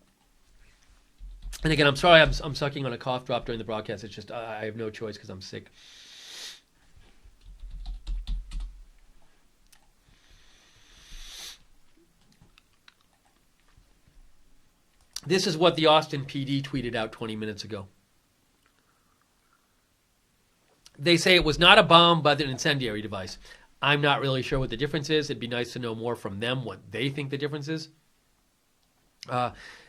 And again, I'm sorry I'm sucking on a cough drop during the broadcast. It's just I have no choice because I'm sick. This is what the Austin PD tweeted out 20 minutes ago. They say it was not a bomb, but an incendiary device. I'm not really sure what the difference is. It'd be nice to know more from them what they think the difference is.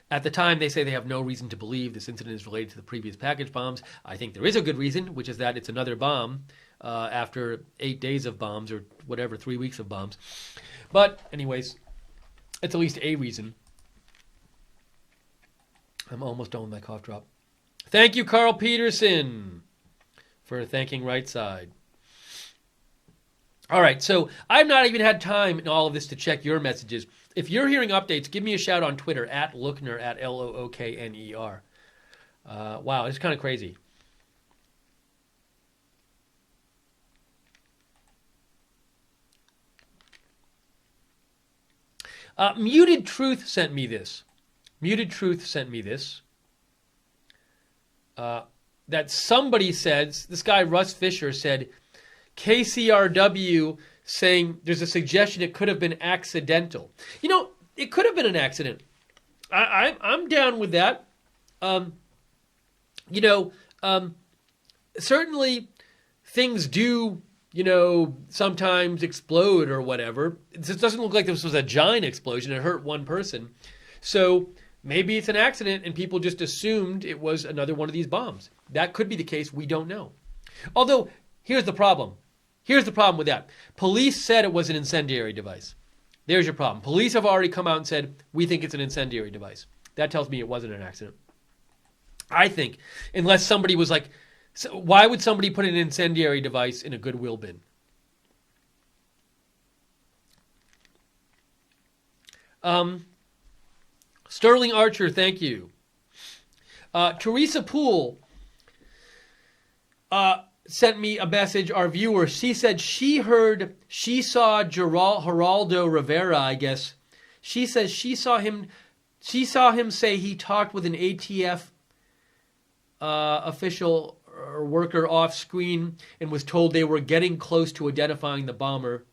At the time, they say they have no reason to believe this incident is related to the previous package bombs. I think there is a good reason, which is that it's another bomb after 8 days of bombs or whatever, 3 weeks of bombs. But anyways, it's at least a reason. I'm almost done with my cough drop. Thank you, Carl Peterson, for thanking Right Side. All right, so I've not even had time in all of this to check your messages. If you're hearing updates, give me a shout on Twitter, at Lookner, at Lookner. Wow, it's kind of crazy. Muted Truth sent me this. That somebody says, this guy Russ Fisher said, KCRW saying there's a suggestion it could have been accidental. You know, it could have been an accident. I'm down with that. Certainly things do, sometimes explode or whatever. It just doesn't look like this was a giant explosion. It hurt one person. So maybe it's an accident and people just assumed it was another one of these bombs. That could be the case. We don't know. Although, here's the problem. Here's the problem with that. Police said it was an incendiary device. There's your problem. Police have already come out and said, we think it's an incendiary device. That tells me it wasn't an accident. I think, unless somebody was So why would somebody put an incendiary device in a Goodwill bin? Sterling Archer, thank you. Teresa Poole sent me a message, our viewer. She said she saw Geraldo Rivera, I guess. She says she saw him say he talked with an ATF official or worker off screen and was told they were getting close to identifying the bomber.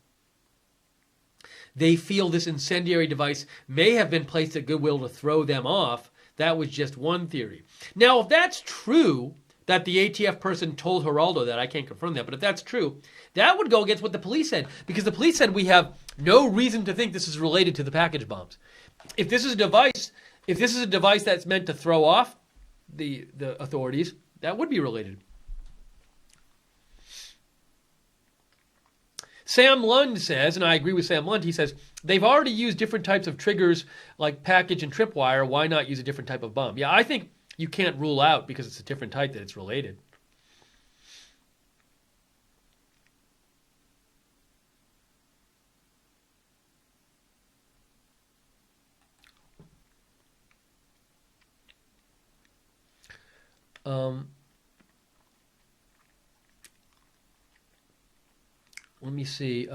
They feel this incendiary device may have been placed at Goodwill to throw them off. That was just one theory. Now, if that's true, that the ATF person told Geraldo that, I can't confirm that, but if that's true, that would go against what the police said, because the police said we have no reason to think this is related to the package bombs. If this is a device that's meant to throw off the authorities, that would be related. Sam Lund says, and I agree with Sam Lund, he says, they've already used different types of triggers like package and tripwire. Why not use a different type of bomb? Yeah, I think you can't rule out because it's a different type that it's related. Let me see.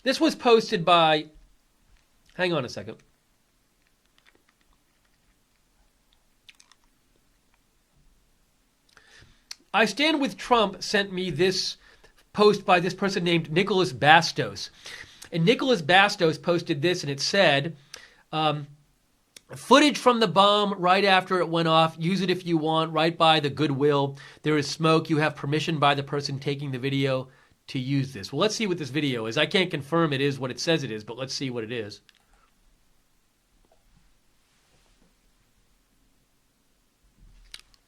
This was posted by, hang on a second. I Stand With Trump sent me this post by this person named Nicholas Bastos. And Nicholas Bastos posted this, and it said, footage from the bomb right after it went off. Use it if you want, right by the Goodwill. There is smoke. You have permission by the person taking the video to use this. Well, let's see what this video is. I can't confirm it is what it says it is, but let's see what it is.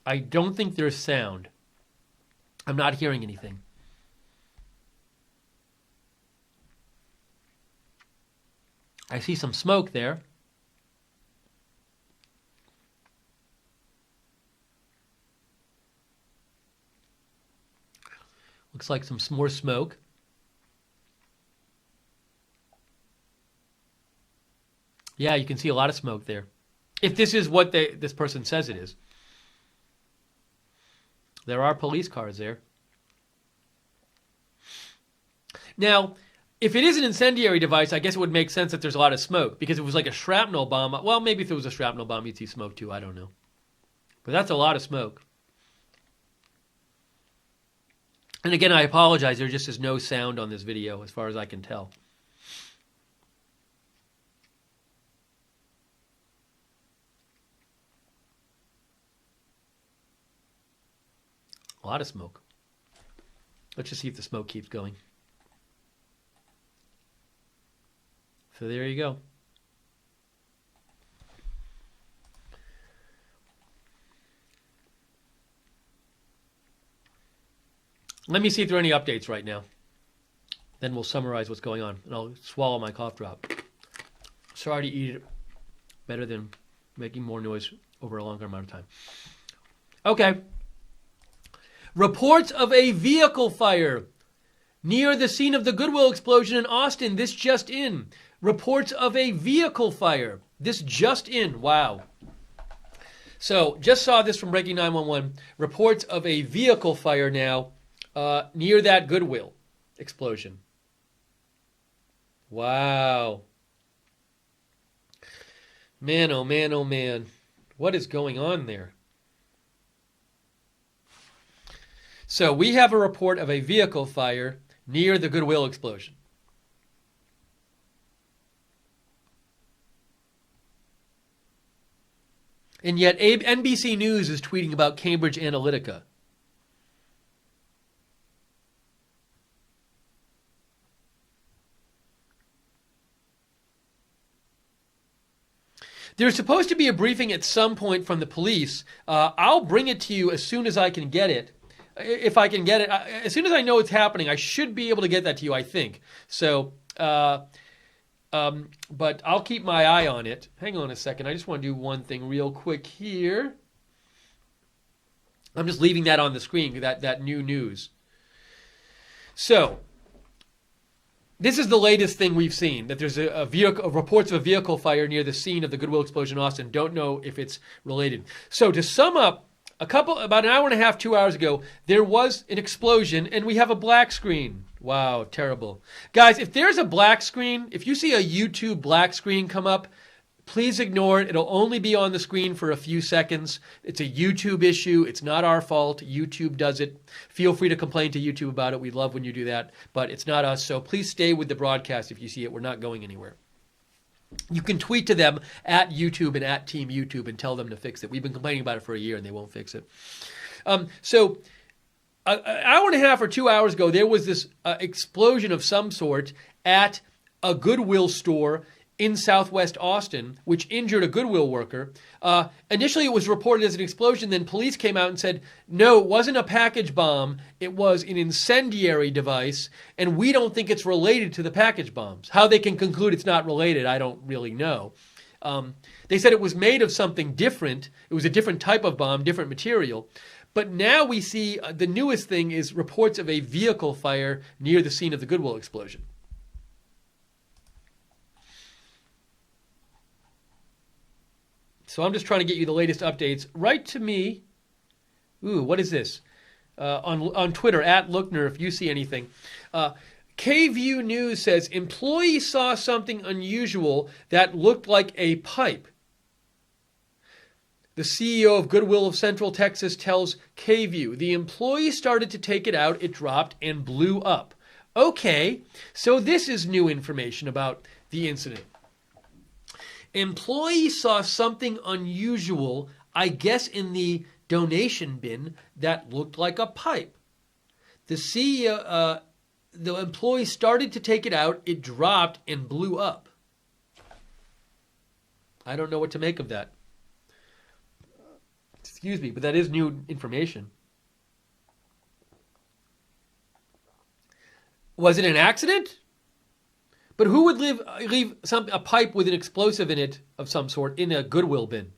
I don't think there's sound. I'm not hearing anything. I see some smoke there. Looks like some more smoke. Yeah, you can see a lot of smoke there. If this is what this person says it is. There are police cars there. Now, if it is an incendiary device, I guess it would make sense that there's a lot of smoke, because if it was like a shrapnel bomb, well, maybe if it was a shrapnel bomb, you'd see smoke too. I don't know. But that's a lot of smoke. And again, I apologize. There just is no sound on this video as far as I can tell. A lot of smoke. Let's just see if the smoke keeps going. So there you go. Let me see if there are any updates right now. Then we'll summarize what's going on. And I'll swallow my cough drop. Sorry to eat it. Better than making more noise over a longer amount of time. Okay. Reports of a vehicle fire near the scene of the Goodwill explosion in Austin. This just in. Reports of a vehicle fire. This just in. Wow. So, just saw this from Breaking 911. Reports of a vehicle fire now near that Goodwill explosion. Wow. Man, oh man, oh man. What is going on there? So we have a report of a vehicle fire near the Goodwill explosion. And yet NBC News is tweeting about Cambridge Analytica. There's supposed to be a briefing at some point from the police. I'll bring it to you as soon as I can get it. If I can get it, as soon as I know it's happening, I should be able to get that to you, I think. So But I'll keep my eye on it. Hang on a second. I just want to do one thing real quick here. I'm just leaving that on the screen, that new news. So, this is the latest thing we've seen, that there's a vehicle, reports of a vehicle fire near the scene of the Goodwill explosion in Austin. Don't know if it's related. So to sum up, about an hour and a half, 2 hours ago, there was an explosion and we have a black screen. Wow, terrible. Guys, if there's a black screen, if you see a YouTube black screen come up, please ignore it. It'll only be on the screen for a few seconds. It's a YouTube issue. It's not our fault. YouTube does it. Feel free to complain to YouTube about it. We love when you do that, but it's not us. So please stay with the broadcast if you see it. We're not going anywhere. You can tweet to them at YouTube and at Team YouTube and tell them to fix it. We've been complaining about it for a year and they won't fix it. So an hour and a half or 2 hours ago, there was this explosion of some sort at a Goodwill store in Southwest Austin, which injured a Goodwill worker. Initially, it was reported as an explosion. Then police came out and said, no, it wasn't a package bomb. It was an incendiary device, and we don't think it's related to the package bombs. How they can conclude it's not related, I don't really know. They said it was made of something different. It was a different type of bomb, different material. But now we see the newest thing is reports of a vehicle fire near the scene of the Goodwill explosion. So I'm just trying to get you the latest updates. Write to me. Ooh, what is this? On Twitter, at Lookner, if you see anything. KView News says, employee saw something unusual that looked like a pipe. The CEO of Goodwill of Central Texas tells KView, the employee started to take it out, it dropped, and blew up. Okay, so this is new information about the incident. Employee saw something unusual, I guess in the donation bin, that looked like a pipe. The CEO, the employee started to take it out, it dropped and blew up. I don't know what to make of that. Excuse me, but that is new information. Was it an accident? But who would leave a pipe with an explosive in it of some sort in a Goodwill bin?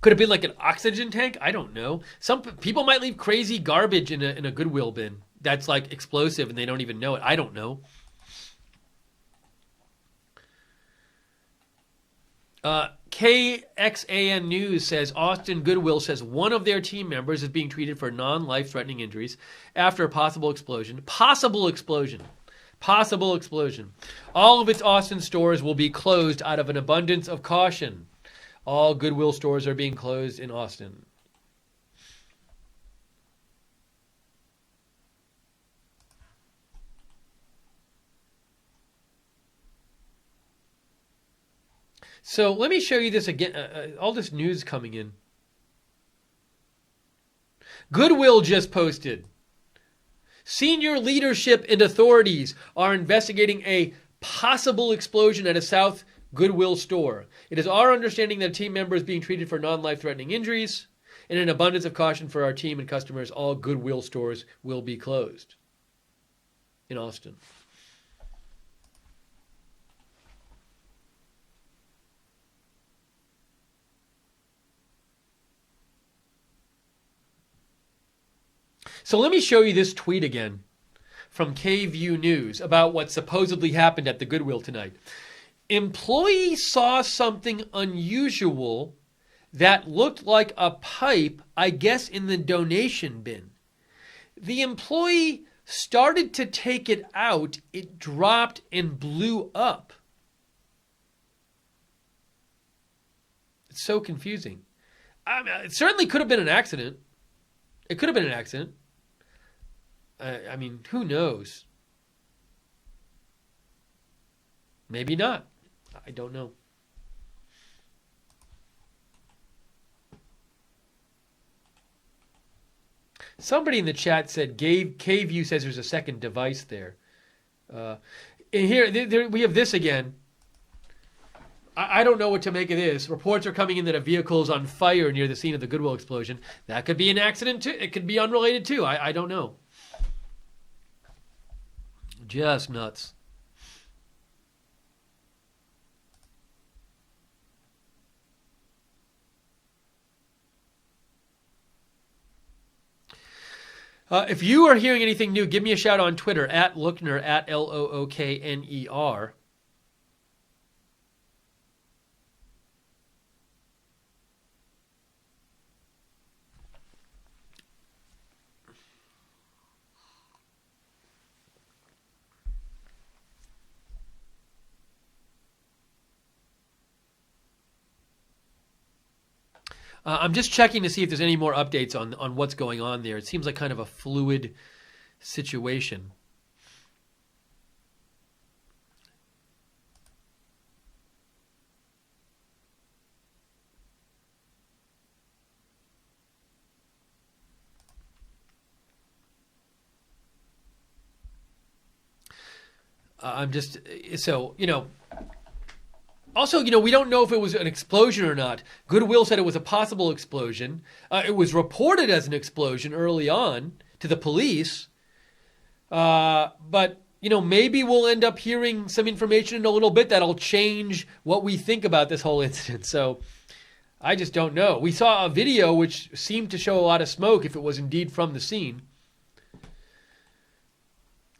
Could it be like an oxygen tank? I don't know. Some people might leave crazy garbage in a Goodwill bin that's like explosive and they don't even know it. I don't know. KXAN News says Austin Goodwill says one of their team members is being treated for non-life-threatening injuries after a possible explosion. Possible explosion. All of its Austin stores will be closed out of an abundance of caution. All Goodwill stores are being closed in Austin. So let me show you this again. All this news coming in. Goodwill just posted. Senior leadership and authorities are investigating a possible explosion at a South Goodwill store. It is our understanding that a team member is being treated for non-life-threatening injuries. In an abundance of caution for our team and customers, all Goodwill stores will be closed in Austin. So let me show you this tweet again from KView News about what supposedly happened at the Goodwill tonight. Employee saw something unusual that looked like a pipe, I guess in the donation bin. The employee started to take it out, it dropped and blew up. It's so confusing. I mean, it certainly could have been an accident. It could have been an accident. I mean, who knows? Maybe not. I don't know. Somebody in the chat said, KView says there's a second device there. And here we have this again. I don't know what to make of this. Reports are coming in that a vehicle is on fire near the scene of the Goodwill explosion. That could be an accident too. It could be unrelated too. I don't know. Just nuts. If you are hearing anything new, give me a shout on Twitter at Lookner, at Lookner. I'm just checking to see if there's any more updates on what's going on there. It seems like kind of a fluid situation. I'm just, so, also, we don't know if it was an explosion or not. Goodwill said it was a possible explosion. It was reported as an explosion early on to the police. But, maybe we'll end up hearing some information in a little bit that'll change what we think about this whole incident. So I just don't know. We saw a video which seemed to show a lot of smoke if it was indeed from the scene.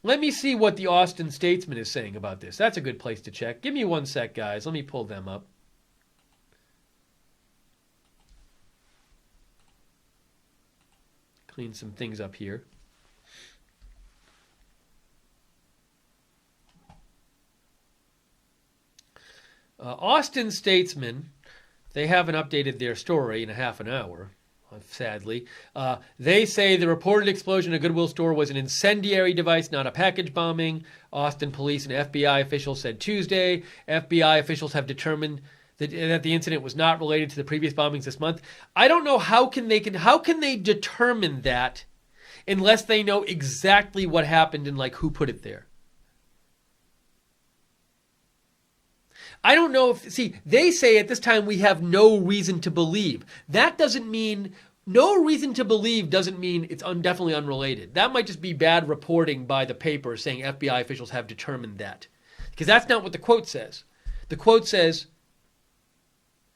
Let me see what the Austin Statesman is saying about this. That's a good place to check. Give me one sec, guys. Let me pull them up. Clean some things up here. Austin Statesman, they haven't updated their story in a half an hour. Sadly. They say the reported explosion at a Goodwill store was an incendiary device, not a package bombing. Austin police and FBI officials said Tuesday. FBI officials have determined that the incident was not related to the previous bombings this month. I don't know how can they determine that unless they know exactly what happened and who put it there. I don't know they say at this time we have no reason to believe. That doesn't mean, no reason to believe doesn't mean it's definitely unrelated. That might just be bad reporting by the paper saying FBI officials have determined that. Because that's not what the quote says. The quote says,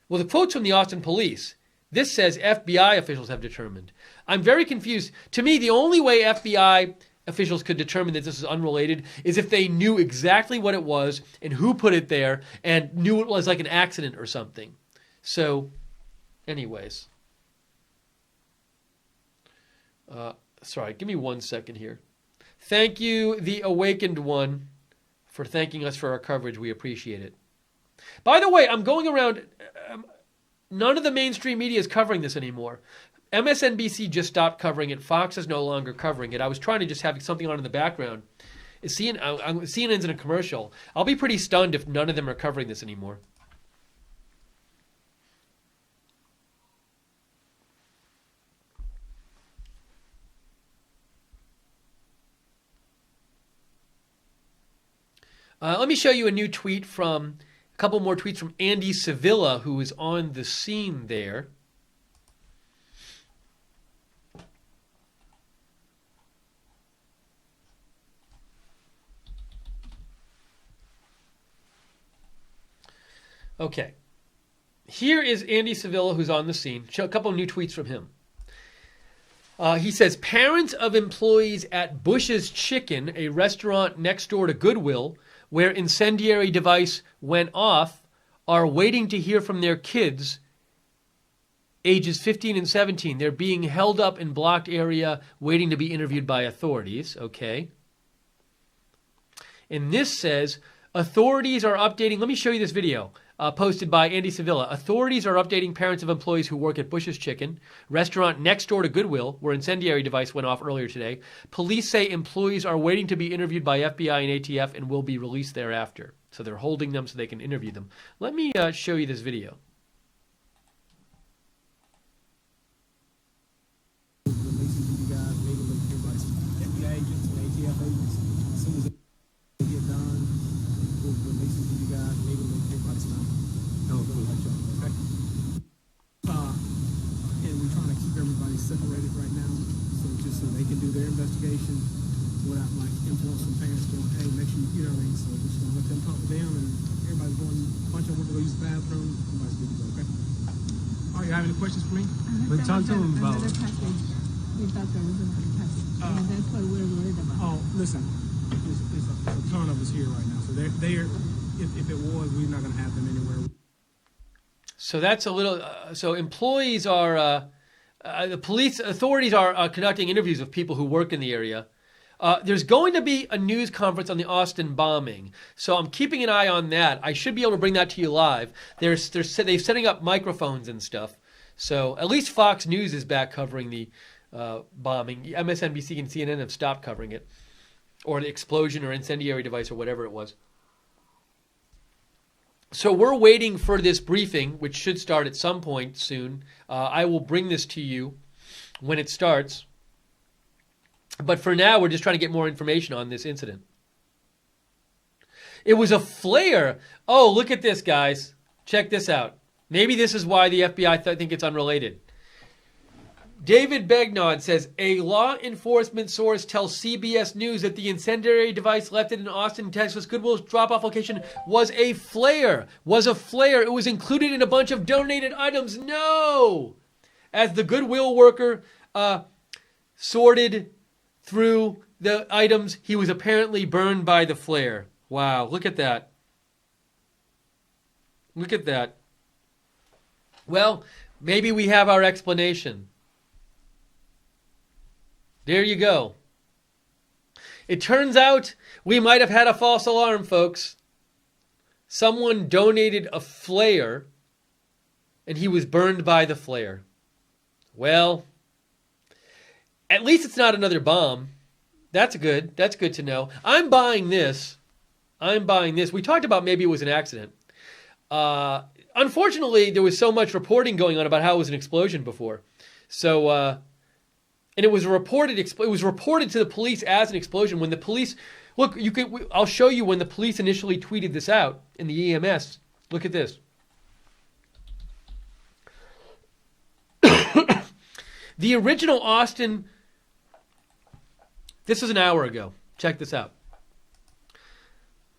the quote's from the Austin police. This says FBI officials have determined. I'm very confused. To me, the only way FBI officials could determine that this is unrelated is if they knew exactly what it was and who put it there and knew it was like an accident or something. So, anyways. Sorry, give me 1 second here. Thank you, the Awakened One, for thanking us for our coverage. We appreciate it. By the way, I'm going around. None of the mainstream media is covering this anymore. MSNBC just stopped covering it. Fox is no longer covering it. I was trying to just have something on in the background. CNN's in a commercial. I'll be pretty stunned if none of them are covering this anymore. Let me show you a couple more tweets from Andy Sevilla, who is on the scene there. Okay, here is Andy Sevilla, who's on the scene. Show a couple of new tweets from him. He says, parents of employees at Bush's Chicken, a restaurant next door to Goodwill, where incendiary device went off, are waiting to hear from their kids, ages 15 and 17. They're being held up in blocked area, waiting to be interviewed by authorities. Okay. And this says, authorities are updating. Let me show you this video. Posted by Andy Sevilla. Authorities are updating parents of employees who work at Bush's Chicken, restaurant next door to Goodwill, where incendiary device went off earlier today. Police say employees are waiting to be interviewed by FBI and ATF and will be released thereafter. So they're holding them so they can interview them. Let me show you this video. Separated right now, so they can do their investigation without influencing parents going, hey, make sure you get everything. So we're just gonna let them talk to them, and everybody's going. A bunch of them will go use the bathroom. Everybody's good to go. Okay. All right, you have any questions for me? But talk to them about. We thought there was another package. That's what we're worried about. Oh, listen, there's a ton of us here right now. So they're if it was, we're not going to have them anywhere. So that's a little. So employees are. The police authorities are conducting interviews with people who work in the area. There's going to be a news conference on the Austin bombing, so I'm keeping an eye on that. I should be able to bring that to you live. They're setting up microphones and stuff. So at least Fox News is back covering the bombing. MSNBC and CNN have stopped covering it, or the explosion or incendiary device or whatever it was. So we're waiting for this briefing, which should start at some point soon. I will bring this to you when it starts. But for now, we're just trying to get more information on this incident. It was a flare. Oh, look at this, guys. Check this out. Maybe this is why the FBI think it's unrelated. David Begnaud says, a law enforcement source tells CBS News that the incendiary device left at an Austin, Texas Goodwill's drop-off location was a flare. It was included in a bunch of donated items. No! As the Goodwill worker sorted through the items, he was apparently burned by the flare. Wow, look at that. Look at that. Well, maybe we have our explanation. There you go. It turns out we might have had a false alarm, folks. Someone donated a flare, and he was burned by the flare. Well, at least it's not another bomb. That's good. That's good to know. I'm buying this. We talked about maybe it was an accident. Unfortunately, there was so much reporting going on about how it was an explosion before. So, and it was reported to the police as an explosion. When the police, look, I'll show you when the police initially tweeted this out in the EMS. Look at this. The original Austin, this was an hour ago. Check this out.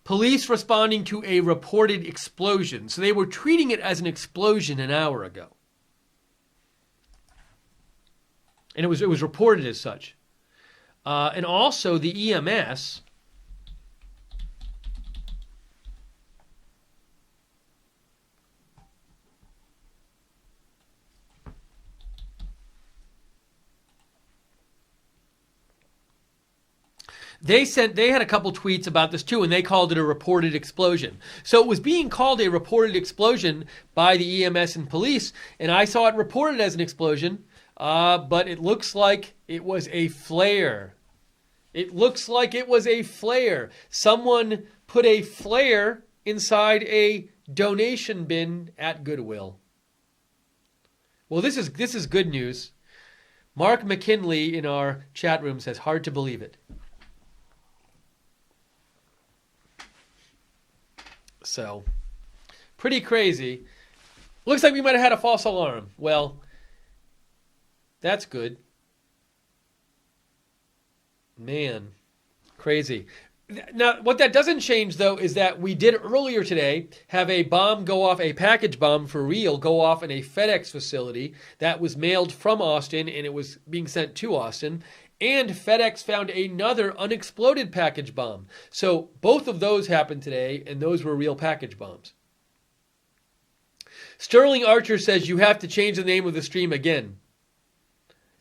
Police responding to a reported explosion. So they were treating it as an explosion an hour ago. And it was reported as such. And also the EMS they had a couple tweets about this too, and they called it a reported explosion. So it was being called a reported explosion by the EMS and police, and I saw it reported as an explosion. But it looks like it was a flare. Someone put a flare inside a donation bin at Goodwill. Well, this is good news. Mark McKinley in our chat room says, hard to believe it. So, pretty crazy. Looks like we might have had a false alarm. Well, that's good. Man, crazy. Now, what that doesn't change, though, is that we did earlier today have a bomb go off, a package bomb for real, go off in a FedEx facility that was mailed from Austin, and it was being sent to Austin. And FedEx found another unexploded package bomb. So both of those happened today, and those were real package bombs. Sterling Archer says you have to change the name of the stream again.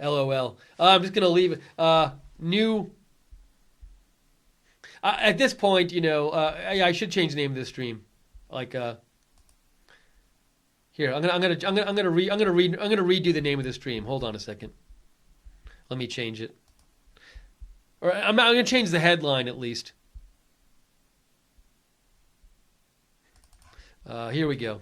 LOL. I'm just going to leave it. New. At this point, I should change the name of the stream. Like, here, I'm gonna redo the name of the stream. Hold on a second. Let me change it. Or I'm gonna change the headline at least. Here we go.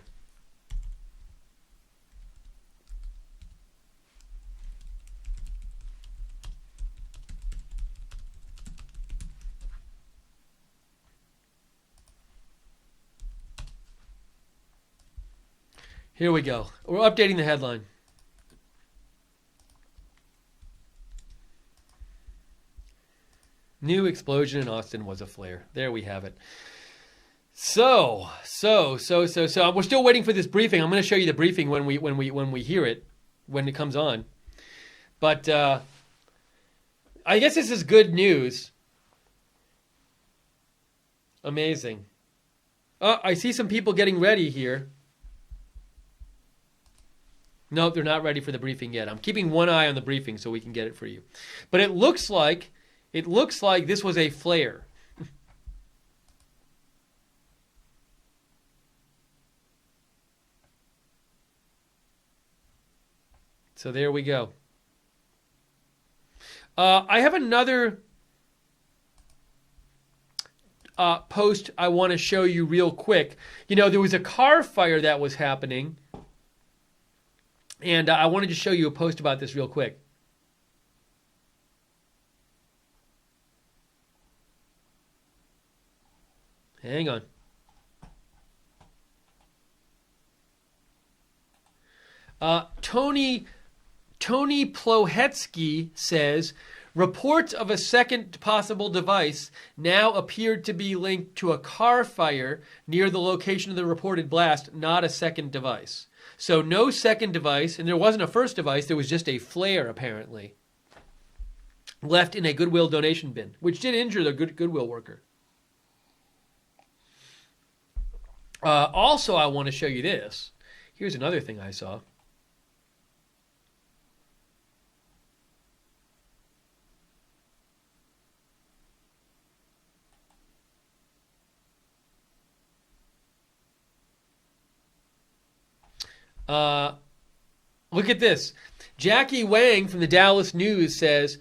Here we go. We're updating the headline. New explosion in Austin was a flare. There we have it. So we're still waiting for this briefing. I'm going to show you the briefing when we hear it, when it comes on. But I guess this is good news. Amazing. Oh, I see some people getting ready here. No, they're not ready for the briefing yet. I'm keeping one eye on the briefing so we can get it for you. But it looks like this was a flare. So there we go. I have another post I want to show you real quick. You know, there was a car fire that was happening, and I wanted to show you a post about this real quick. Hang on. Tony Plohetsky says, reports of a second possible device now appeared to be linked to a car fire near the location of the reported blast, not a second device. So no second device, and there wasn't a first device, there was just a flare, apparently, left in a Goodwill donation bin, which did injure the Goodwill worker. Also, I want to show you this. Here's another thing I saw. Look at this. Jackie Wang from the Dallas News says,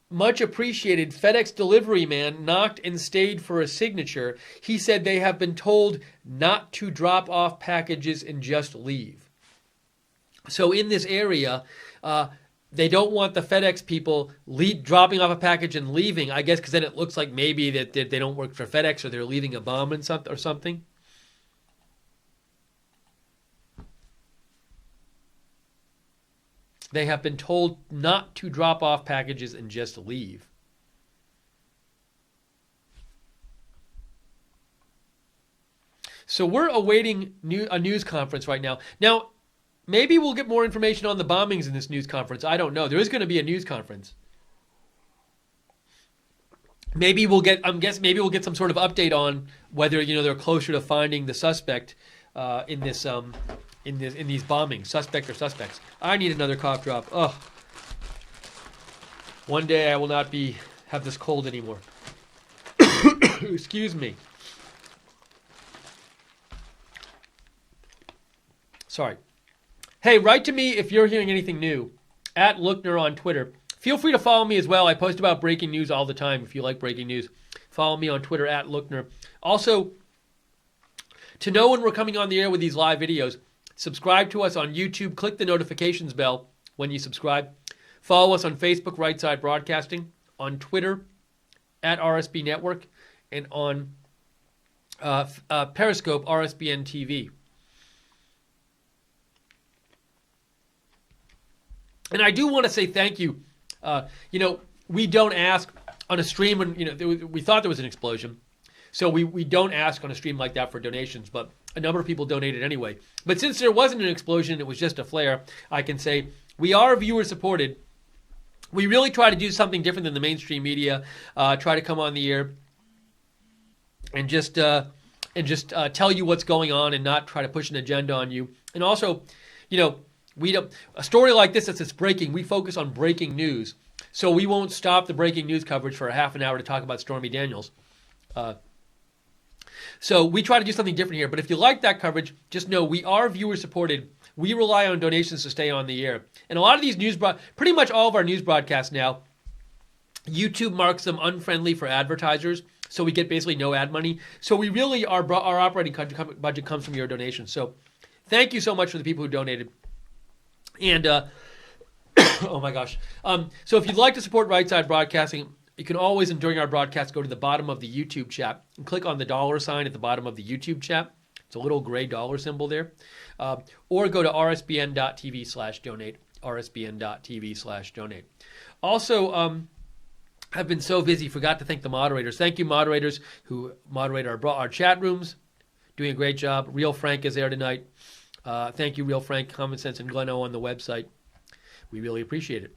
much appreciated FedEx delivery man knocked and stayed for a signature. He said they have been told not to drop off packages and just leave. So in this area, they don't want the FedEx people dropping off a package and leaving, I guess because then it looks like maybe that they don't work for FedEx or they're leaving a bomb or something. They have been told not to drop off packages and just leave. So we're awaiting a news conference right now. Now, maybe we'll get more information on the bombings in this news conference. I don't know. There is going to be a news conference. Maybe we'll get some sort of update on whether they're closer to finding the suspect in these bombings, suspect or suspects. I need another cough drop. Ugh. One day I will not have this cold anymore. Excuse me. Sorry. Hey, write to me if you're hearing anything new. @Lookner on Twitter. Feel free to follow me as well. I post about breaking news all the time. If you like breaking news, follow me on Twitter @Lookner. Also, to know when we're coming on the air with these live videos, subscribe to us on YouTube. Click the notifications bell when you subscribe. Follow us on Facebook, Right Side Broadcasting, on Twitter @RSB Network, and on Periscope, RSBN TV. And I do want to say thank you. We don't ask on a stream when we thought there was an explosion. So we don't ask on a stream like that for donations, but a number of people donated anyway. But since there wasn't an explosion, it was just a flare, I can say we are viewer supported. We really try to do something different than the mainstream media, try to come on the air and just tell you what's going on and not try to push an agenda on you. And also, we don't, a story like this that's breaking, we focus on breaking news. So we won't stop the breaking news coverage for a half an hour to talk about Stormy Daniels. So we try to do something different here. But if you like that coverage, just know we are viewer supported. We rely on donations to stay on the air. And a lot of these pretty much all of our news broadcasts now, YouTube marks them unfriendly for advertisers. So we get basically no ad money. So we really, our operating budget comes from your donations. So thank you so much for the people who donated. And, oh my gosh. So if you'd like to support Right Side Broadcasting, you can always, and during our broadcast, go to the bottom of the YouTube chat and click on the $sign at the bottom of the YouTube chat. It's a little gray dollar symbol there. Or go to rsbn.tv/donate, rsbn.tv/donate. Also, I've been so busy, forgot to thank the moderators. Thank you, moderators, who moderate our chat rooms. Doing a great job. Real Frank is there tonight. Thank you, Real Frank, Common Sense, and Glenn O on the website. We really appreciate it.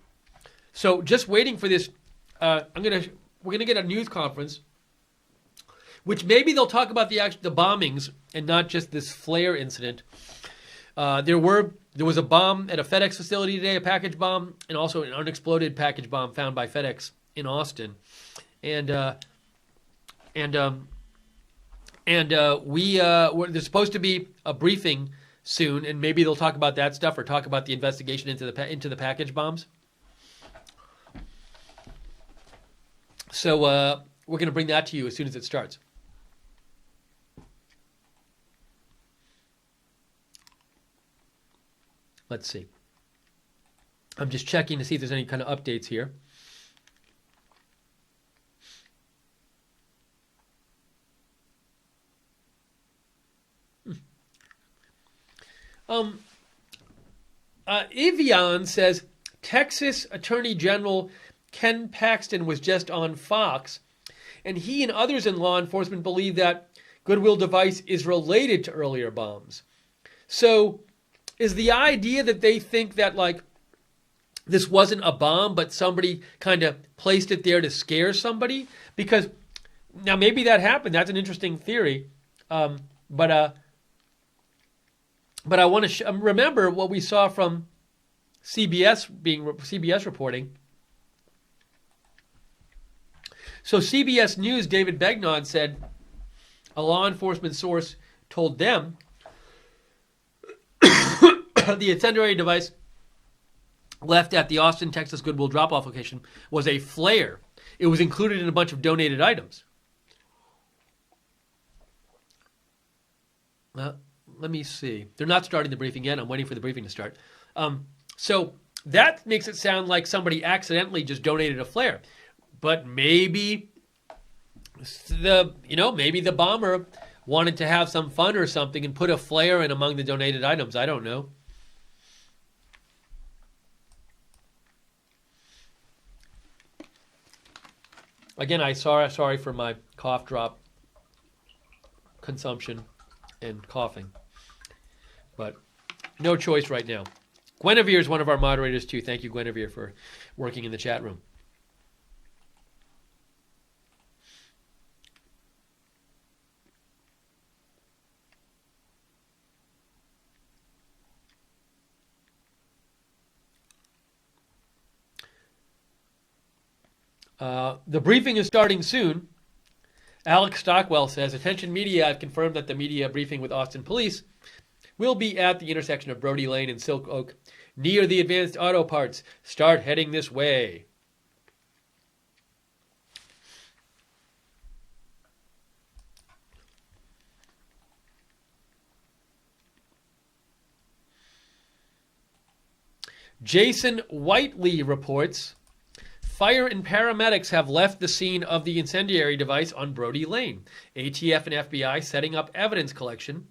So just waiting for this we're gonna get a news conference, which maybe they'll talk about the bombings and not just this flare incident. There was a bomb at a FedEx facility today, a package bomb, and also an unexploded package bomb found by FedEx in Austin, there's supposed to be a briefing soon, and maybe they'll talk about that stuff or talk about the investigation into the package bombs. So we're going to bring that to you as soon as it starts. Let's see. I'm just checking to see if there's any kind of updates here. Evian says Texas Attorney General Ken Paxton was just on Fox, and he and others in law enforcement believe that Goodwill device is related to earlier bombs. So is the idea that they think that, like, this wasn't a bomb, but somebody kind of placed it there to scare somebody? Because now maybe that happened. That's an interesting theory. But I want to remember what we saw from CBS reporting. So CBS News, David Begnaud said a law enforcement source told them the incendiary device left at the Austin, Texas Goodwill drop-off location was a flare. It was included in a bunch of donated items. Let me see. They're not starting the briefing yet. I'm waiting for the briefing to start. So that makes it sound like somebody accidentally just donated a flare. But maybe the bomber wanted to have some fun or something and put a flare in among the donated items. I don't know. Again, sorry for my cough drop consumption and coughing. But no choice right now. Guinevere is one of our moderators too. Thank you, Guinevere, for working in the chat room. The briefing is starting soon. Alex Stockwell says, "Attention media, I've confirmed that the media briefing with Austin police will be at the intersection of Brody Lane and Silk Oak, near the Advanced Auto Parts. Start heading this way." Jason Whiteley reports, fire and paramedics have left the scene of the incendiary device on Brody Lane. ATF and FBI setting up evidence collection.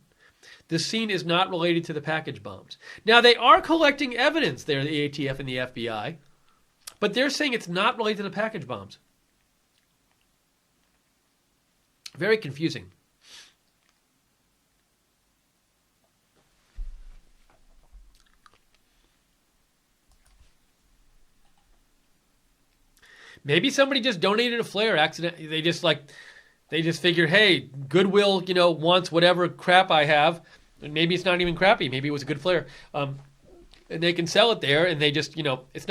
The scene is not related to the package bombs. Now, they are collecting evidence there, the ATF and the FBI, but they're saying it's not related to the package bombs. Very confusing. Maybe somebody just donated a flare accident. They just figured, hey, Goodwill, wants whatever crap I have, and maybe it's not even crappy. Maybe it was a good flare, and they can sell it there. And they just, it's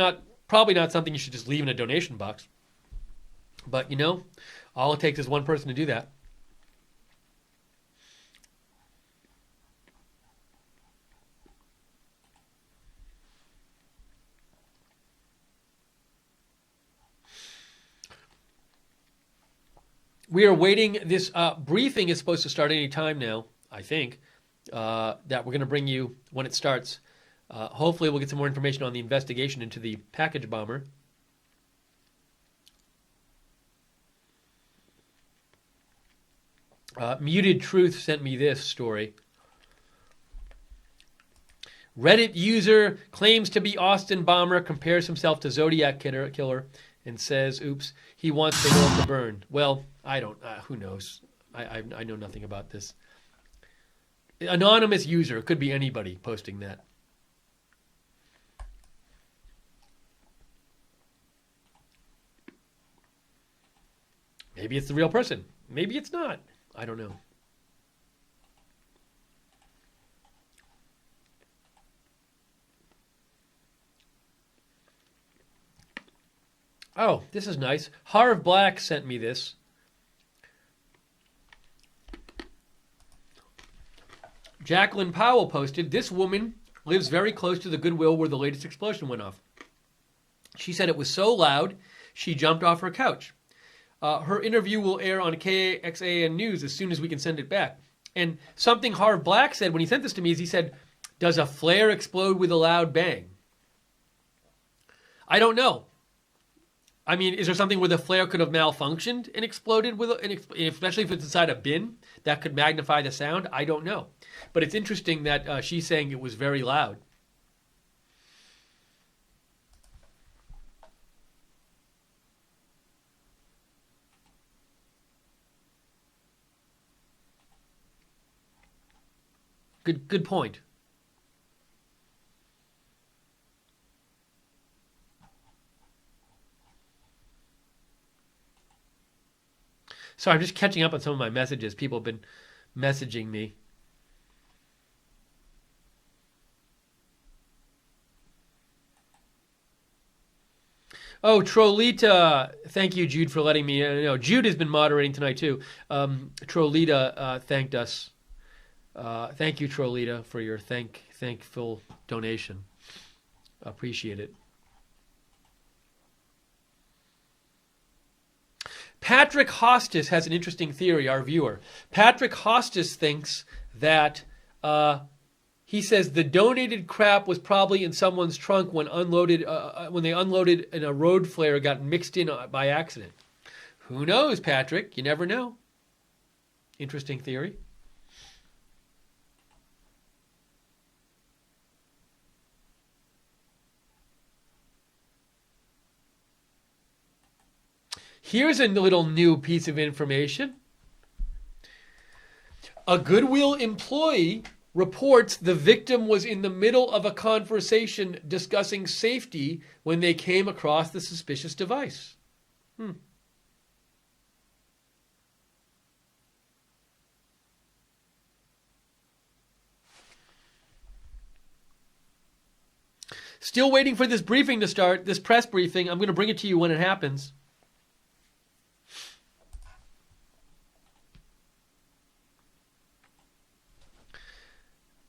probably not something you should just leave in a donation box. But all it takes is one person to do that. We are waiting. This briefing is supposed to start any time now, I think, that we're going to bring you when it starts. Hopefully we'll get some more information on the investigation into the package bomber. Muted Truth sent me this story. Reddit user claims to be Austin bomber, compares himself to Zodiac killer, and says, oops, he wants the world to burn. Well, I don't, who knows? I know nothing about this. Anonymous user, it could be anybody posting that. Maybe it's the real person. Maybe it's not. I don't know. Oh, this is nice. Harv Black sent me this. Jacqueline Powell posted, this woman lives very close to the Goodwill where the latest explosion went off. She said it was so loud, she jumped off her couch. Her interview will air on KXAN News as soon as we can send it back. And something Harv Black said when he sent this to me is he said, does a flare explode with a loud bang? I don't know. I mean, is there something where the flare could have malfunctioned and exploded with, especially if it's inside a bin, that could magnify the sound? I don't know. But it's interesting that she's saying it was very loud. Good point. So I'm just catching up on some of my messages. People have been messaging me. Oh, Trolita. Thank you, Jude, for letting me know. Jude has been moderating tonight, too. Trolita thanked us. Thank you, Trolita, for your thankful donation. Appreciate it. Patrick Hostis has an interesting theory, our viewer. Patrick Hostis thinks that he says the donated crap was probably in someone's trunk when they unloaded and a road flare got mixed in by accident. Who knows, Patrick? You never know. Interesting theory. Here's a little new piece of information. A Goodwill employee reports the victim was in the middle of a conversation discussing safety when they came across the suspicious device. Still waiting for this briefing to start, this press briefing. I'm going to bring it to you when it happens.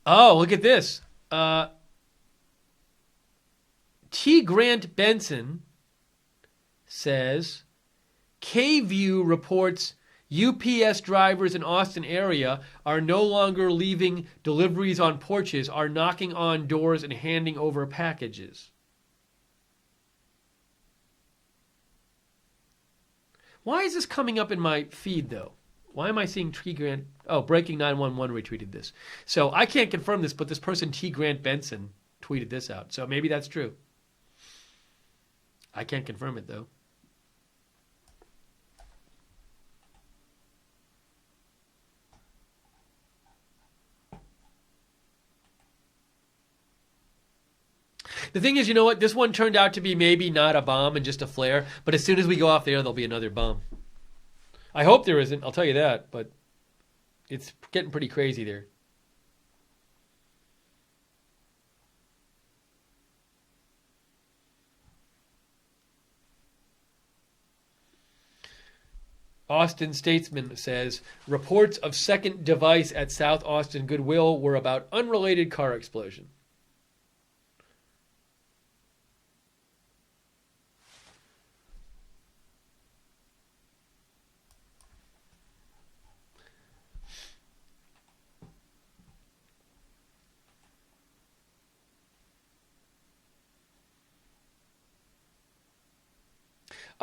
Oh, look at this. T. Grant Benson says, K-View reports UPS drivers in Austin area are no longer leaving deliveries on porches, are knocking on doors and handing over packages. Why is this coming up in my feed, though? Why am I seeing T. Grant? Oh, Breaking 911 retweeted this. So I can't confirm this, but this person, T. Grant Benson, tweeted this out. So maybe that's true. I can't confirm it, though. The thing is, you know what? This one turned out to be maybe not a bomb and just a flare, but as soon as we go off the air, there'll be another bomb. I hope there isn't, I'll tell you that, but it's getting pretty crazy there. Austin Statesman says, reports of second device at South Austin Goodwill were about unrelated car explosion.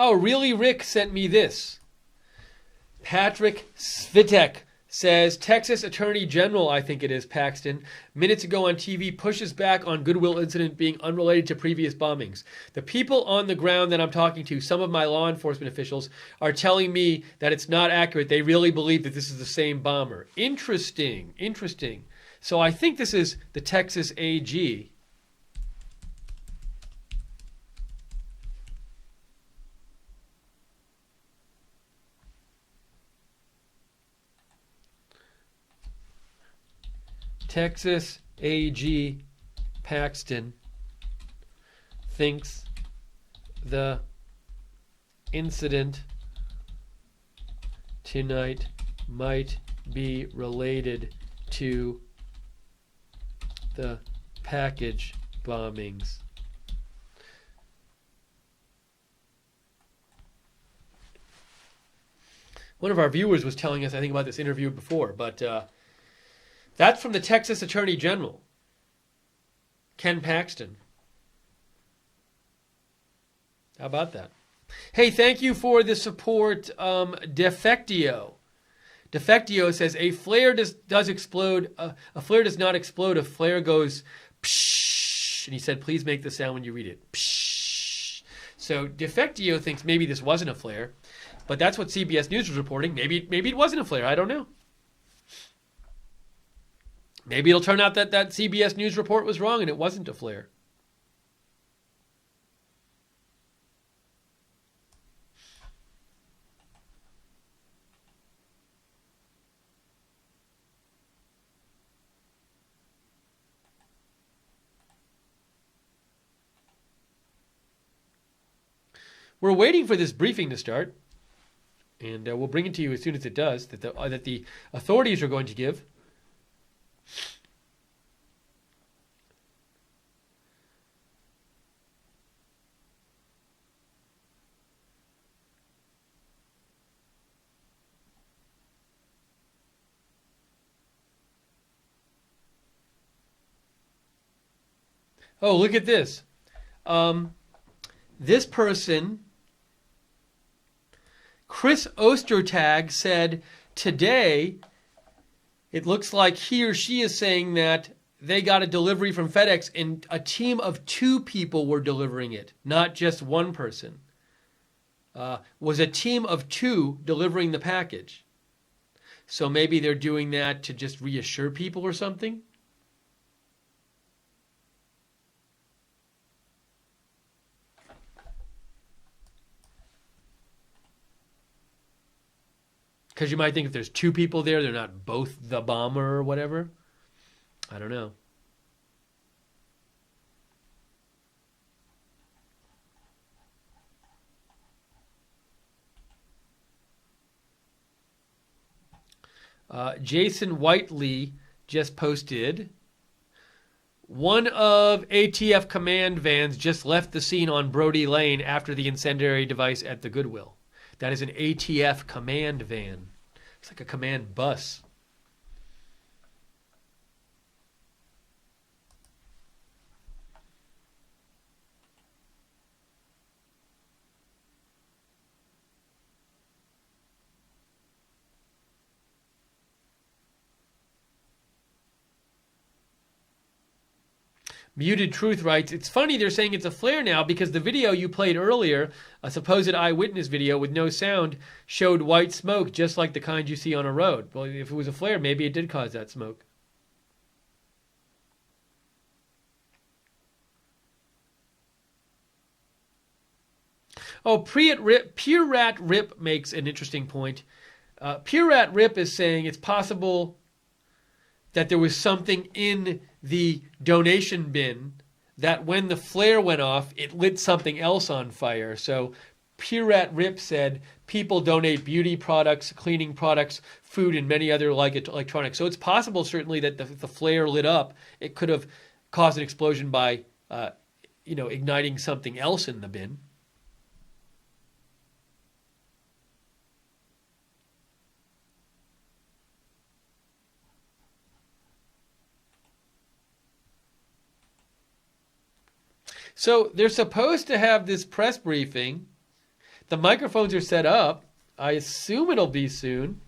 Oh, really? Rick sent me this. Patrick Svitek says, Texas Attorney General, I think it is, Paxton, minutes ago on TV pushes back on Goodwill incident being unrelated to previous bombings. The people on the ground that I'm talking to, some of my law enforcement officials, are telling me that it's not accurate. They really believe that this is the same bomber. Interesting. So I think this is the Texas AG. Texas AG Paxton thinks the incident tonight might be related to the package bombings. One of our viewers was telling us, I think, about this interview before, but that's from the Texas Attorney General, Ken Paxton. How about that? Hey, thank you for the support, Defectio. Defectio says a flare does explode. A flare does not explode. A flare goes psh, and he said, please make the sound when you read it. Psh. So Defectio thinks maybe this wasn't a flare, but that's what CBS News was reporting. Maybe it wasn't a flare. I don't know. Maybe it'll turn out that CBS News report was wrong and it wasn't a flare. We're waiting for this briefing to start, and we'll bring it to you as soon as it does, that the authorities are going to give. Oh, look at this. This person, Chris Ostertag, said today it looks like he or she is saying that they got a delivery from FedEx and a team of 2 people were delivering it, not just one person. Was a team of 2 delivering the package. So maybe they're doing that to just reassure people or something. Because you might think if there's 2 people there, they're not both the bomber or whatever. I don't know. Jason Whiteley just posted, one of ATF command vans just left the scene on Brody Lane after the incendiary device at the Goodwill. That is an ATF command van. It's like a command bus. Muted Truth writes, it's funny they're saying it's a flare now because the video you played earlier, a supposed eyewitness video with no sound, showed white smoke just like the kind you see on a road. Well, if it was a flare, maybe it did cause that smoke. Oh, Pure Rat Rip makes an interesting point. Pure Rat Rip is saying it's possible that there was something in the donation bin that when the flare went off, it lit something else on fire. So Pure Rat Rip said people donate beauty products, cleaning products, food, and many other like electronics. So it's possible, certainly, that the flare lit up. It could have caused an explosion by, igniting something else in the bin. So they're supposed to have this press briefing. The microphones are set up. I assume it'll be soon.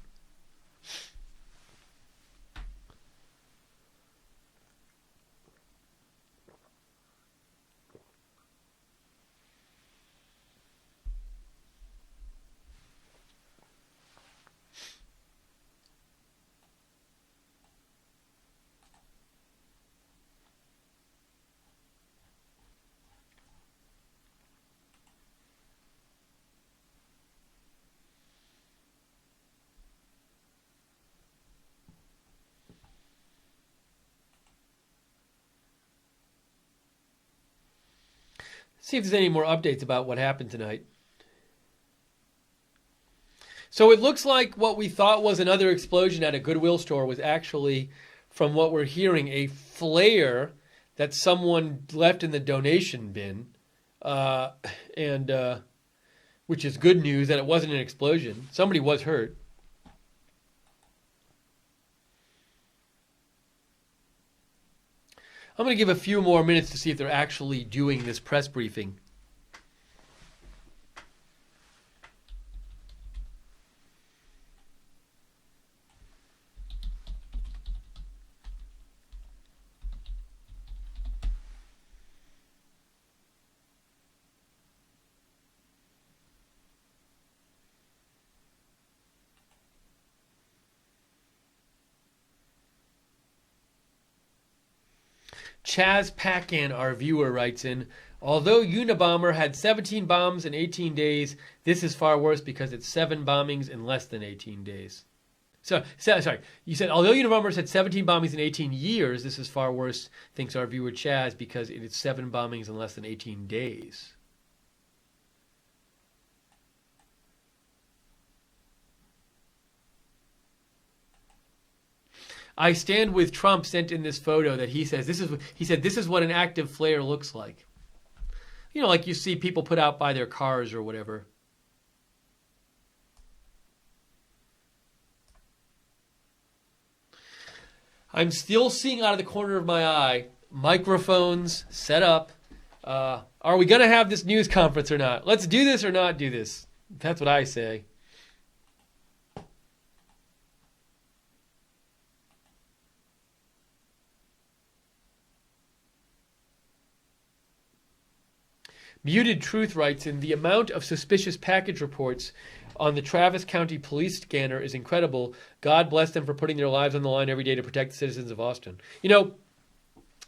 See if there's any more updates about what happened tonight. So it looks like what we thought was another explosion at a Goodwill store was actually, from what we're hearing, a flare that someone left in the donation bin, and which is good news that it wasn't an explosion. Somebody was hurt. I'm going to give a few more minutes to see if they're actually doing this press briefing. Chaz Pacan, our viewer, writes in, although Unabomber had 17 bombs in 18 days, this is far worse because it's 7 bombings in less than 18 days. Sorry, you said, although Unabomber had 17 bombings in 18 years, this is far worse, thinks our viewer Chaz, because it is 7 bombings in less than 18 days. I stand with Trump sent in this photo that he says this is what an active flare looks like. You know, like you see people put out by their cars or whatever. I'm still seeing out of the corner of my eye microphones set up. Are we going to have this news conference or not? Let's do this or not do this. That's what I say. Muted Truth writes in, the amount of suspicious package reports on the Travis County police scanner is incredible. God bless them for putting their lives on the line every day to protect the citizens of Austin. You know,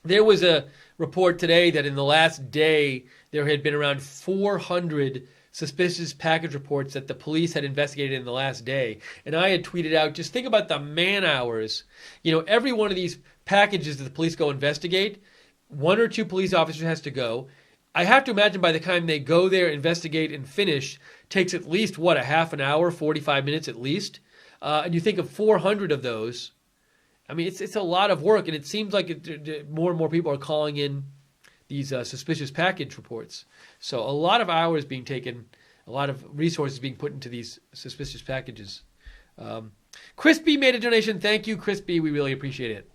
there was a report today that in the last day there had been around 400 suspicious package reports that the police had investigated in the last day. And I had tweeted out, just think about the man hours. You know, every one of these packages that the police go investigate, 1 or 2 police officers has to go. I have to imagine by the time they go there, investigate, and finish, takes at least, a half an hour, 45 minutes at least. And you think of 400 of those. I mean, it's a lot of work, and it seems like more and more people are calling in these suspicious package reports. So a lot of hours being taken, a lot of resources being put into these suspicious packages. Crispy made a donation. Thank you, Crispy. We really appreciate it.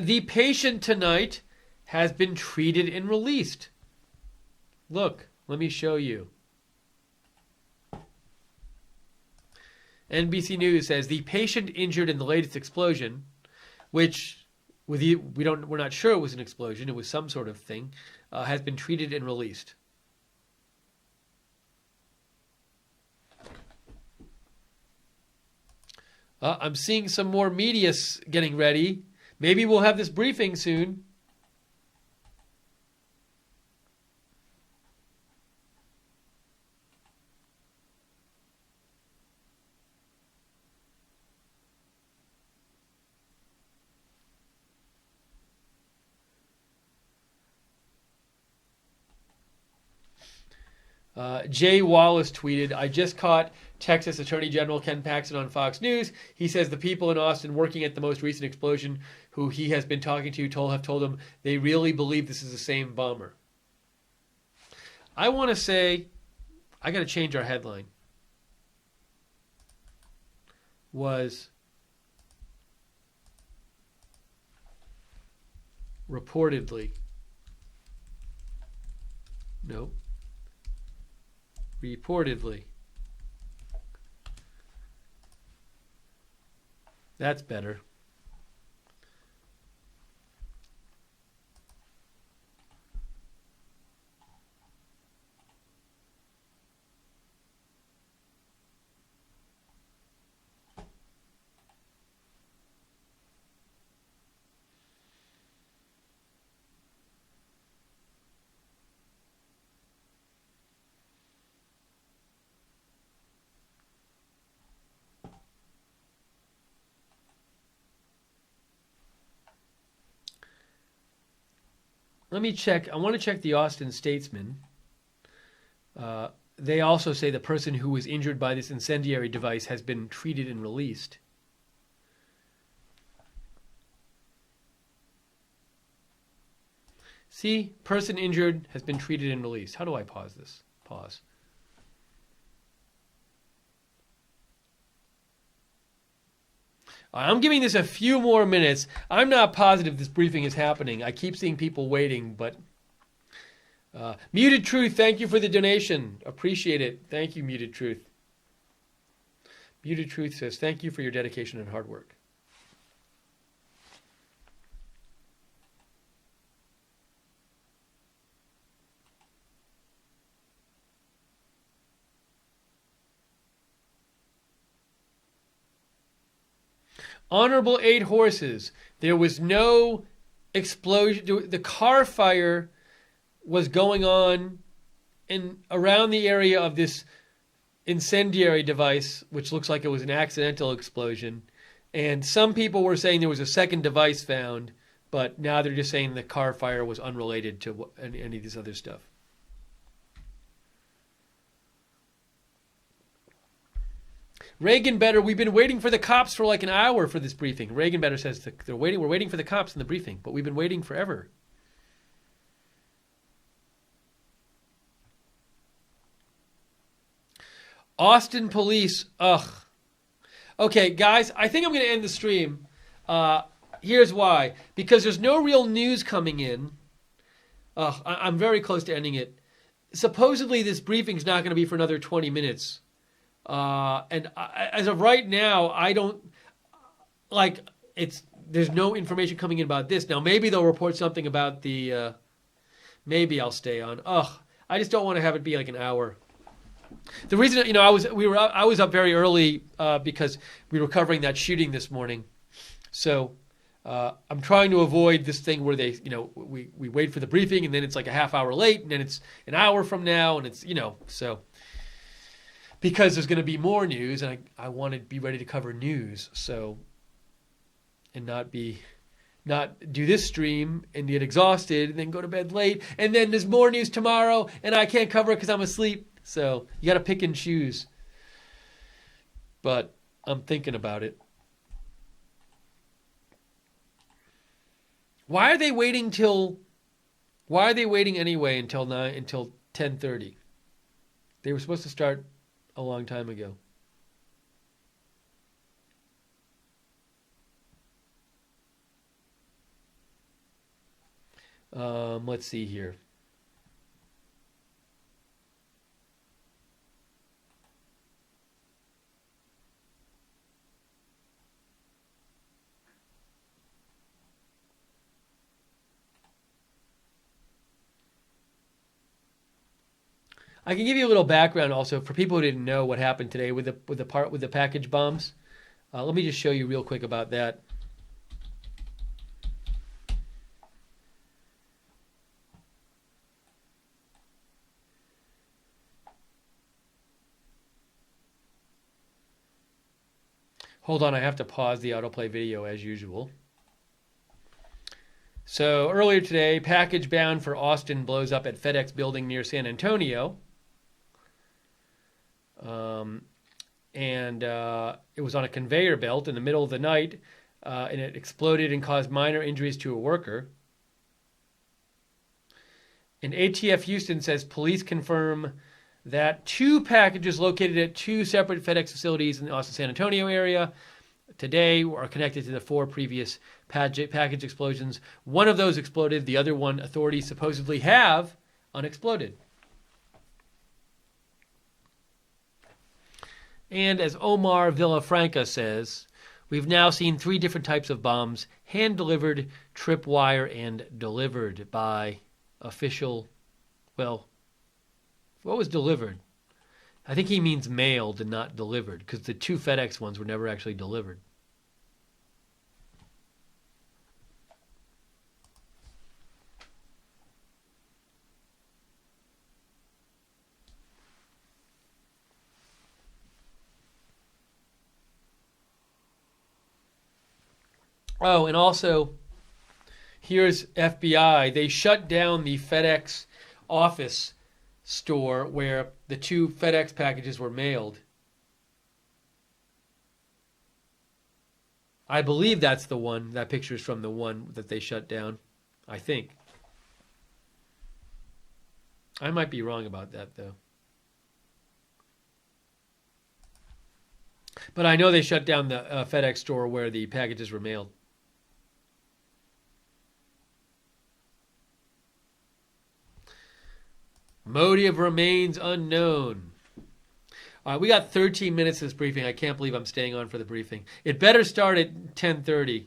The patient tonight has been treated and released. Look, let me show you. NBC News says the patient injured in the latest explosion, which we're not sure it was an explosion, it was some sort of thing, has been treated and released. I'm seeing some more media getting ready. Maybe we'll have this briefing soon. Jay Wallace tweeted, I just caught Texas Attorney General Ken Paxton on Fox News. He says the people in Austin working at the most recent explosion who he has been talking to have told him they really believe this is the same bomber. I want to say, I got to change our headline. Was reportedly. No. Reportedly. That's better. let me check. I want to check the Austin Statesman. They also say the person who was injured by this incendiary device has been treated and released. See, person injured has been treated and released. How do I pause this? Pause. I'm giving this a few more minutes. I'm not positive this briefing is happening. I keep seeing people waiting, but... Muted Truth, thank you for the donation. Appreciate it. Thank you, Muted Truth. Muted Truth says, thank you for your dedication and hard work. Honorable 8 horses. There was no explosion. The car fire was going on in around the area of this incendiary device, which looks like it was an accidental explosion. And some people were saying there was a second device found, but now they're just saying the car fire was unrelated to any of this other stuff. Reagan Better, we've been waiting for the cops for like an hour for this briefing. Reagan Better says we're waiting for the cops in the briefing, but we've been waiting forever. Austin police, ugh. Okay, guys, I think I'm going to end the stream. Here's why. Because there's no real news coming in. I'm very close to ending it. Supposedly this briefing's not going to be for another 20 minutes. As of right now, I don't like there's no information coming in about this. Now maybe they'll report something about the maybe I'll stay on. I just don't want to have it be like an hour. The reason, I was up very early because we were covering that shooting this morning. So I'm trying to avoid this thing where they, we wait for the briefing and then it's like a half hour late and then it's an hour from now and it's, so because there's going to be more news and I want to be ready to cover news. So, and not do this stream and get exhausted and then go to bed late and then there's more news tomorrow and I can't cover it because I'm asleep. So you got to pick and choose. But I'm thinking about it. Why are they waiting anyway until 10:30? They were supposed to start a long time ago. Let's see here. I can give you a little background also for people who didn't know what happened today with the package bombs. Let me just show you real quick about that. Hold on, I have to pause the autoplay video as usual. So earlier today, package bound for Austin blows up at FedEx building near San Antonio. It was on a conveyor belt in the middle of the night, and it exploded and caused minor injuries to a worker. And ATF Houston says police confirm that 2 packages located at 2 separate FedEx facilities in the Austin San Antonio area today are connected to the 4 previous package explosions. One of those exploded. The other one authorities supposedly have unexploded. And as Omar Villafranca says, we've now seen 3 different types of bombs, hand-delivered, tripwire, and delivered by official, well, what was delivered? I think he means mailed and not delivered, because the 2 FedEx ones were never actually delivered. Oh, and also, Here's FBI. They shut down the FedEx office store where the 2 FedEx packages were mailed. I believe that's the one. That picture is from the one that they shut down. I think. I might be wrong about that, though. But I know they shut down the FedEx store where the packages were mailed. Motive remains unknown. All right, we got 13 minutes of this briefing. I can't believe I'm staying on for the briefing. It better start at 10:30.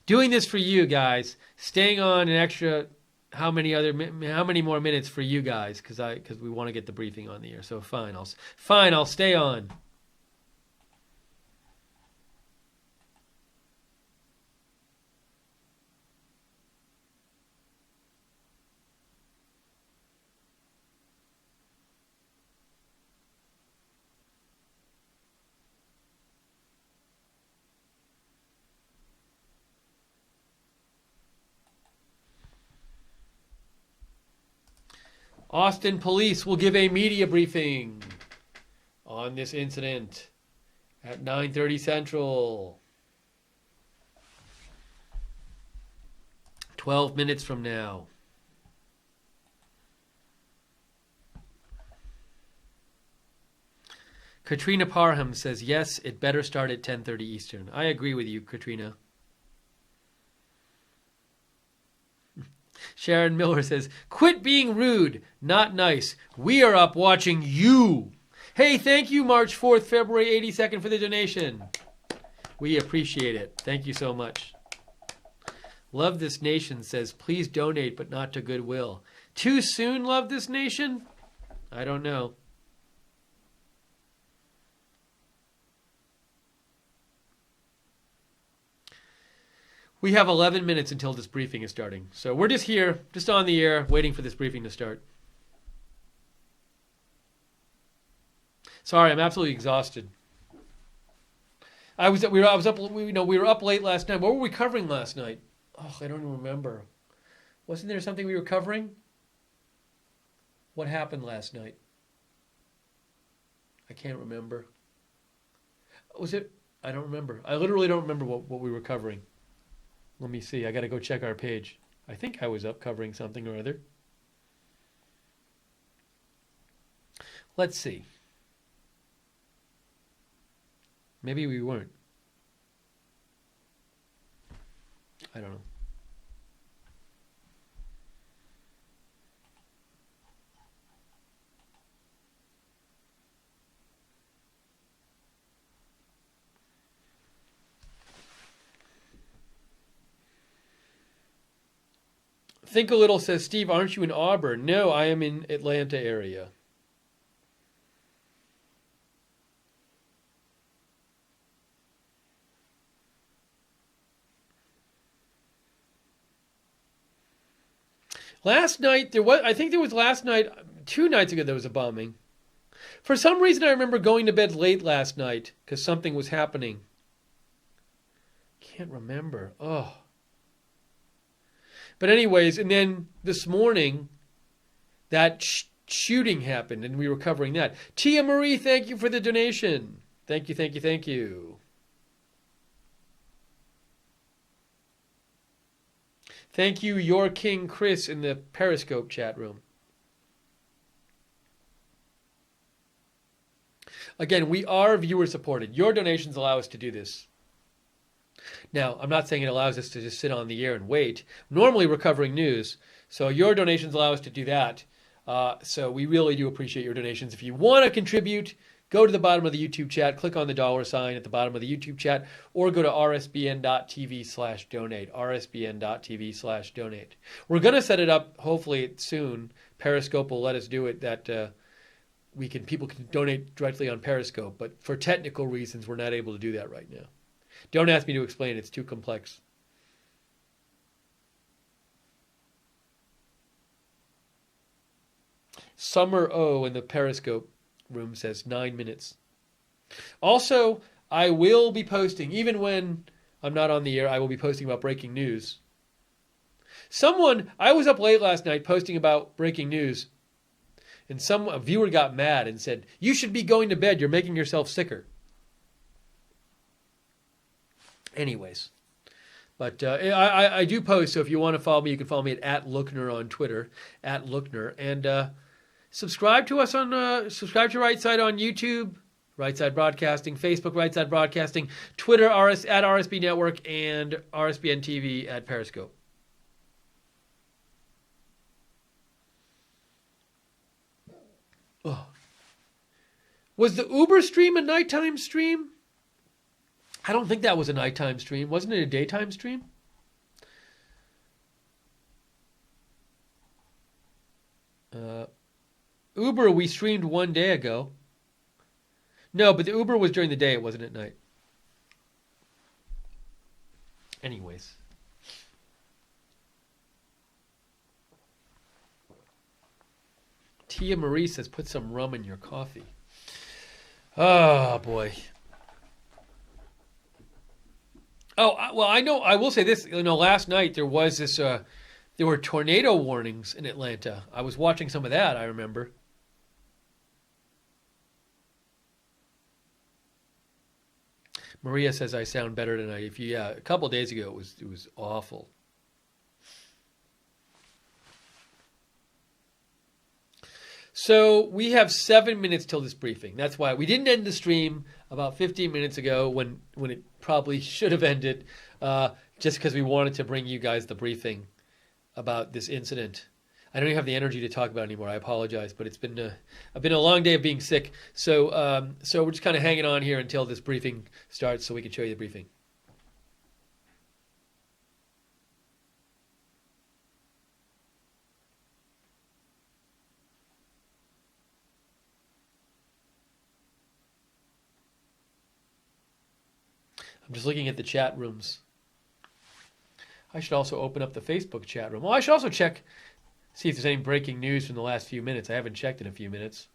Doing this for you guys. Staying on an extra how many more minutes for you guys because we want to get the briefing on the air. So fine, I'll stay on. Austin police will give a media briefing on this incident at 9:30 Central. 12 minutes from now. Katrina Parham says, yes, it better start at 10:30 Eastern. I agree with you, Katrina. Sharon Miller says, quit being rude, not nice. We are up watching you. Hey, thank you, March 4th, February 82nd, for the donation. We appreciate it. Thank you so much. Love This Nation says, please donate, but not to Goodwill. Too soon, Love This Nation? I don't know. We have 11 minutes until this briefing is starting. So we're just here, just on the air, waiting for this briefing to start. Sorry, I'm absolutely exhausted. We were up late last night. What were we covering last night? Oh, I don't even remember. Wasn't there something we were covering? What happened last night? I can't remember. Was it? I don't remember. I literally don't remember what we were covering. Let me see. I got to go check our page. I think I was up covering something or other. Let's see. Maybe we weren't. I don't know. Think a Little says, Steve, aren't you in Auburn? No, I am in Atlanta area. Last night, I think there was 2 nights ago there was a bombing. For some reason I remember going to bed late last night because something was happening. Can't remember. Oh. But anyways, and then this morning, that shooting happened, and we were covering that. Tia Marie, thank you for the donation. Thank you, thank you, thank you. Thank you, Your King Chris, in the Periscope chat room. Again, we are viewer-supported. Your donations allow us to do this. Now, I'm not saying it allows us to just sit on the air and wait. Normally, we're covering news, so your donations allow us to do that. So we really do appreciate your donations. If you want to contribute, go to the bottom of the YouTube chat, click on the $ at the bottom of the YouTube chat, or go to rsbn.tv/donate, rsbn.tv/donate. We're going to set it up, hopefully soon. Periscope will let us do it, that people can donate directly on Periscope, but for technical reasons, we're not able to do that right now. Don't ask me to explain. It's too complex. Summer O in the Periscope room says 9 minutes. Also, I will be posting, even when I'm not on the air, I will be posting about breaking news. I was up late last night posting about breaking news, and a viewer got mad and said, "You should be going to bed. You're making yourself sicker." Anyways, but I do post, so if you want to follow me, you can follow me at @Lookner on Twitter, @Lookner, and subscribe to us subscribe to Right Side on YouTube, Right Side Broadcasting, Facebook, Right Side Broadcasting, Twitter, at RSB Network, and RSBN TV at Periscope. Oh. Was the Uber stream a nighttime stream? I don't think that was a nighttime stream. Wasn't it a daytime stream? Uber, we streamed one day ago. No, but the Uber was during the day. It wasn't at night. Anyways. Tia Marie says, put some rum in your coffee. Oh, boy. Oh, well, I will say this. Last night there was there were tornado warnings in Atlanta. I was watching some of that, I remember. Maria says I sound better tonight. A couple of days ago it was awful. So we have 7 minutes till this briefing. That's why we didn't end the stream about 15 minutes ago when it probably should have ended, just because we wanted to bring you guys the briefing about this incident. I don't even have the energy to talk about it anymore. I apologize, but I've been a long day of being sick. So we're just kind of hanging on here until this briefing starts so we can show you the briefing. I'm just looking at the chat rooms. I should also open up the Facebook chat room. Well, I should also see if there's any breaking news from the last few minutes. I haven't checked in a few minutes.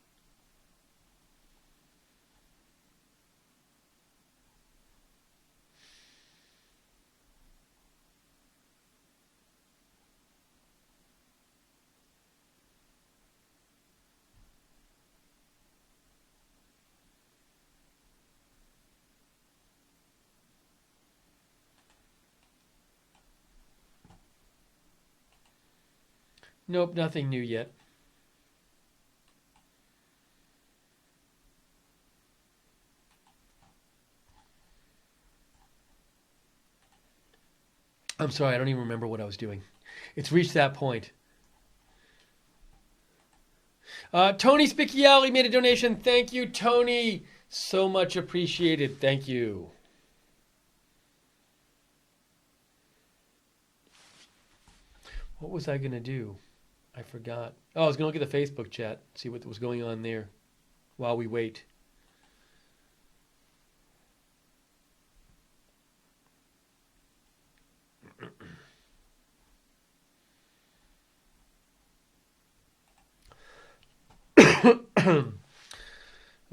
Nope, nothing new yet. I'm sorry, I don't even remember what I was doing. It's reached that point. Tony Spicchiali made a donation. Thank you, Tony. So much appreciated. Thank you. What was I going to do? I forgot. Oh, I was going to look at the Facebook chat, see what was going on there while we wait.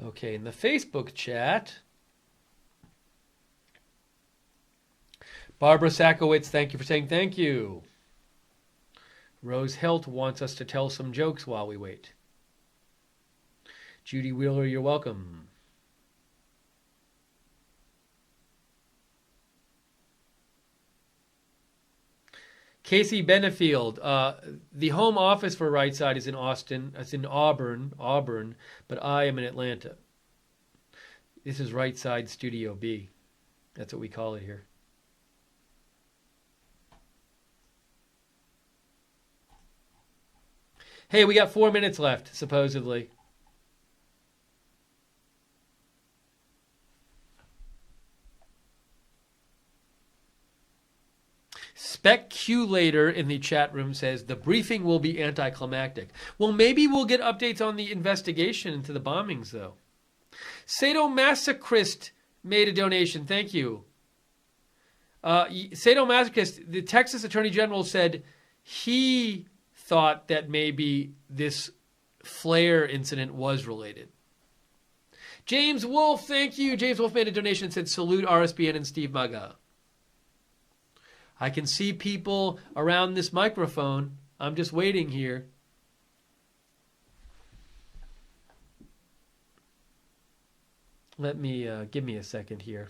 Okay, in the Facebook chat, Barbara Sakowitz, thank you for saying thank you. Rose Helt wants us to tell some jokes while we wait. Judy Wheeler, you're welcome. Casey Benefield, the home office for Right Side is in Austin. It's in Auburn, but I am in Atlanta. This is Right Side Studio B. That's what we call it here. Hey, we got 4 minutes left, supposedly. Speculator in the chat room says the briefing will be anticlimactic. Well, maybe we'll get updates on the investigation into the bombings, though. Sadomasochist made a donation. Thank you. Sadomasochist, the Texas Attorney General said he thought that maybe this flare incident was related. James Wolf, thank you. James Wolf made a donation and said, salute RSBN and Steve Maga. I can see people around this microphone. I'm just waiting here. Let me, give me a second here.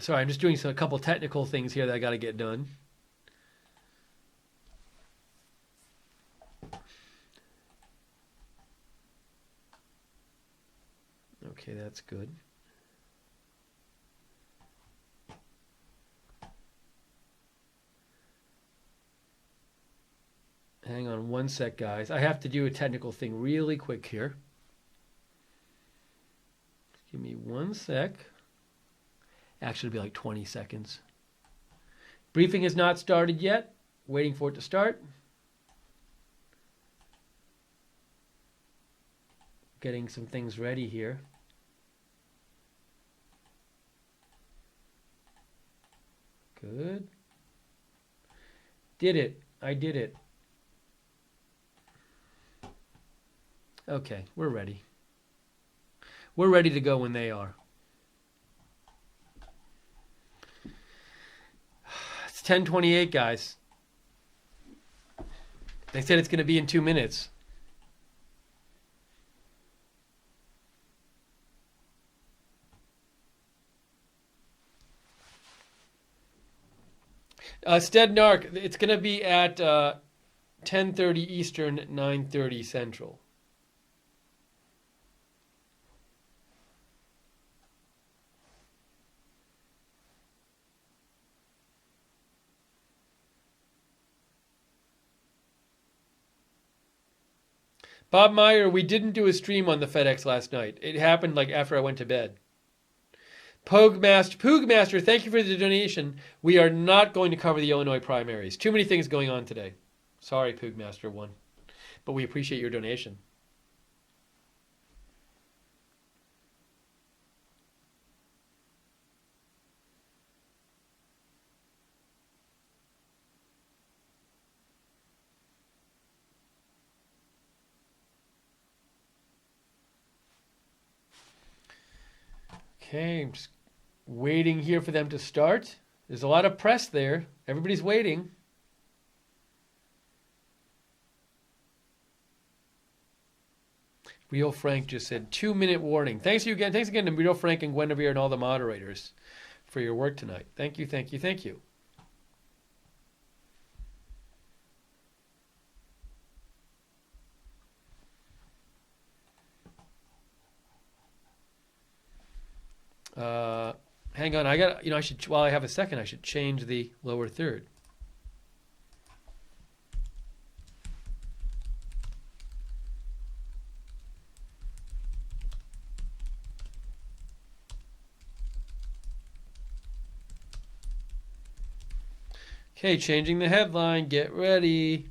Sorry, I'm just doing a couple technical things here that I got to get done. Okay, that's good. Hang on one sec, guys. I have to do a technical thing really quick here. Give me one sec. Actually, it'll be like 20 seconds. Briefing has not started yet. Waiting for it to start. Getting some things ready here. Good. Did it. I did it. Okay, we're ready. We're ready to go when they are. It's 10:28, guys. They said it's going to be in 2 minutes. Stednark, it's going to be at 10:30 Eastern, 9:30 Central. Bob Meyer, we didn't do a stream on the FedEx last night. It happened like after I went to bed. Poogmaster, thank you for the donation. We are not going to cover the Illinois primaries. Too many things going on today. Sorry, Poogmaster 1. But we appreciate your donation. Okay, I'm just waiting here for them to start. There's a lot of press there. Everybody's waiting. Real Frank just said 2-minute warning. Thanks you again. Thanks again to Real Frank and Guinevere and all the moderators for your work tonight. Thank you, thank you, thank you. Hang on, I should, while I have a second, I should change the lower third. Okay, changing the headline. Get ready.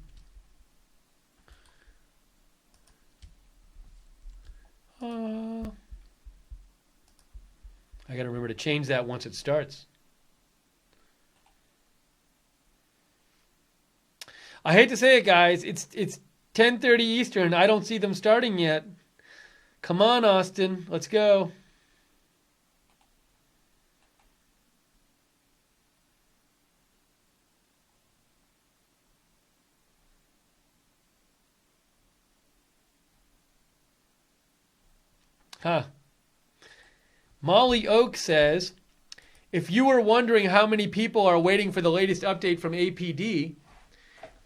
I got to remember to change that once it starts. I hate to say it, guys. It's 10:30 Eastern. I don't see them starting yet. Come on, Austin. Let's go. Huh. Molly Oak says, if you were wondering how many people are waiting for the latest update from APD,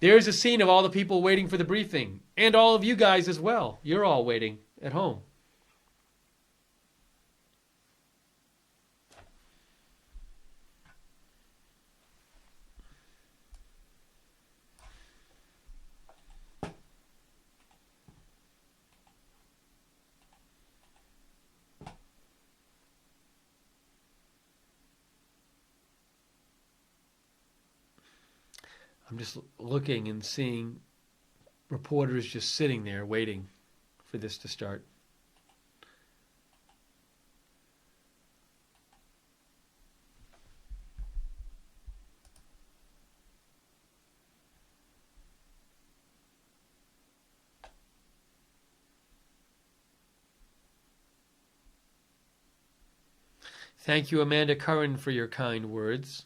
there's a scene of all the people waiting for the briefing. And all of you guys as well. You're all waiting at home. I'm just looking and seeing reporters just sitting there waiting for this to start. Thank you, Amanda Curran, for your kind words.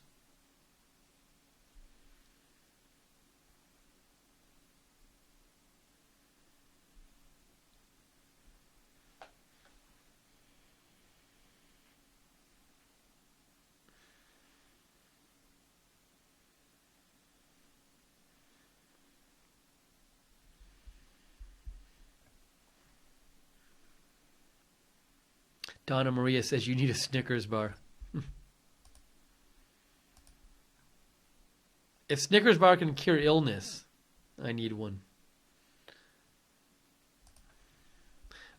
Donna Maria says you need a Snickers bar. If Snickers bar can cure illness, I need one.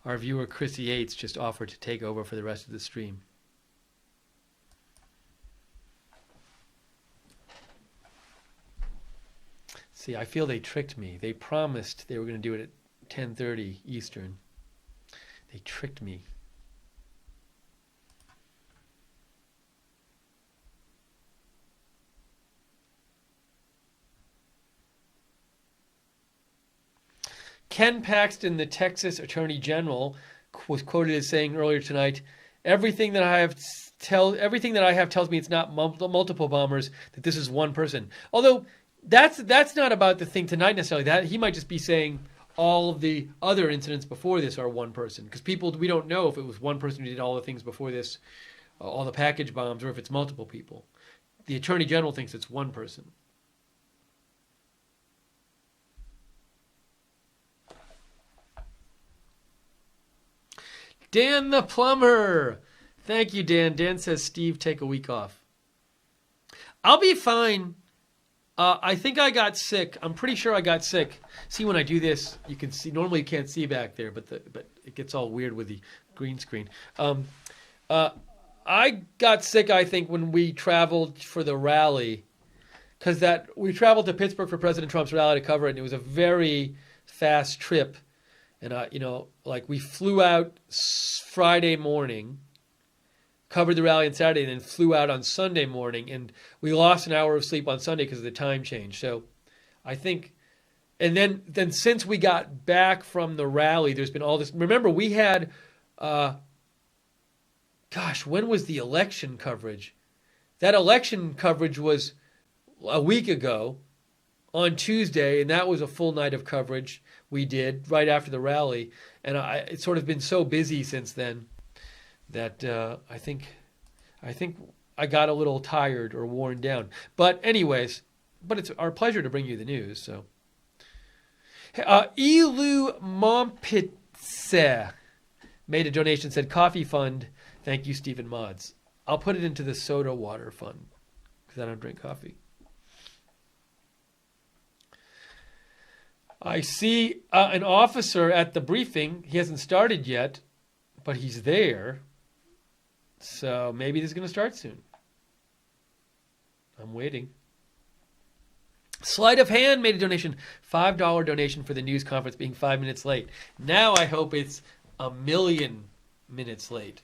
Our viewer Chrissy Yates just offered to take over for the rest of the stream. See, I feel they tricked me. They promised they were going to do it at 10:30 Eastern. They tricked me. Ken Paxton, the Texas Attorney General, was quoted as saying earlier tonight, everything that I have tells me it's not multiple bombers, that this is one person. Although that's not about the thing tonight necessarily. That he might just be saying all of the other incidents before this are one person, because we don't know if it was one person who did all the things before this, all the package bombs, or if it's multiple people. The Attorney General thinks it's one person. Dan the plumber. Thank you, Dan. Dan says, Steve, take a week off. I'll be fine. I think I got sick. I'm pretty sure I got sick. See, when I do this, you can see. Normally, you can't see back there, but it gets all weird with the green screen. I got sick, I think, when we traveled for the rally, because we traveled to Pittsburgh for President Trump's rally to cover it, and it was a very fast trip. And we flew out Friday morning, covered the rally on Saturday, and then flew out on Sunday morning. And we lost an hour of sleep on Sunday because of the time change. So I think, and then since we got back from the rally, there's been all this. Remember, we had, when was the election coverage? That election coverage was a week ago on Tuesday, and that was a full night of coverage we did right after the rally. And it's sort of been so busy since then that I think I got a little tired or worn down. But anyways, it's our pleasure to bring you the news. So, Elu Montpitse made a donation, said, Coffee Fund. Thank you, Stephen Mods. I'll put it into the soda water fund because I don't drink coffee. I see an officer at the briefing. He hasn't started yet, but he's there. So maybe this is going to start soon. I'm waiting. Sleight of Hand made a donation, $5 donation for the news conference being 5 minutes late. Now I hope it's 1,000,000 minutes late.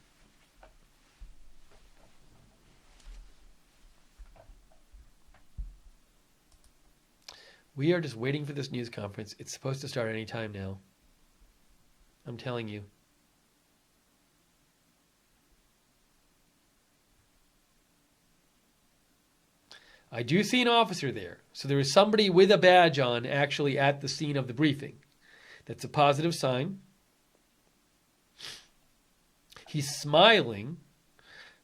We are just waiting for this news conference. It's supposed to start any time now. I'm telling you. I do see an officer there. So there is somebody with a badge on actually at the scene of the briefing. That's a positive sign. He's smiling,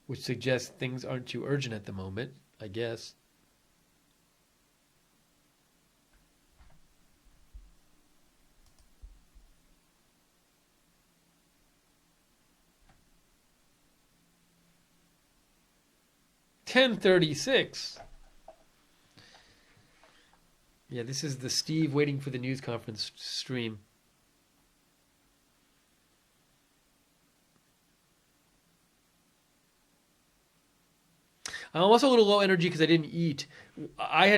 which suggests things aren't too urgent at the moment, I guess. $10:36. Yeah, this is the Steve waiting for the news conference stream. I'm also a little low energy because I didn't eat. I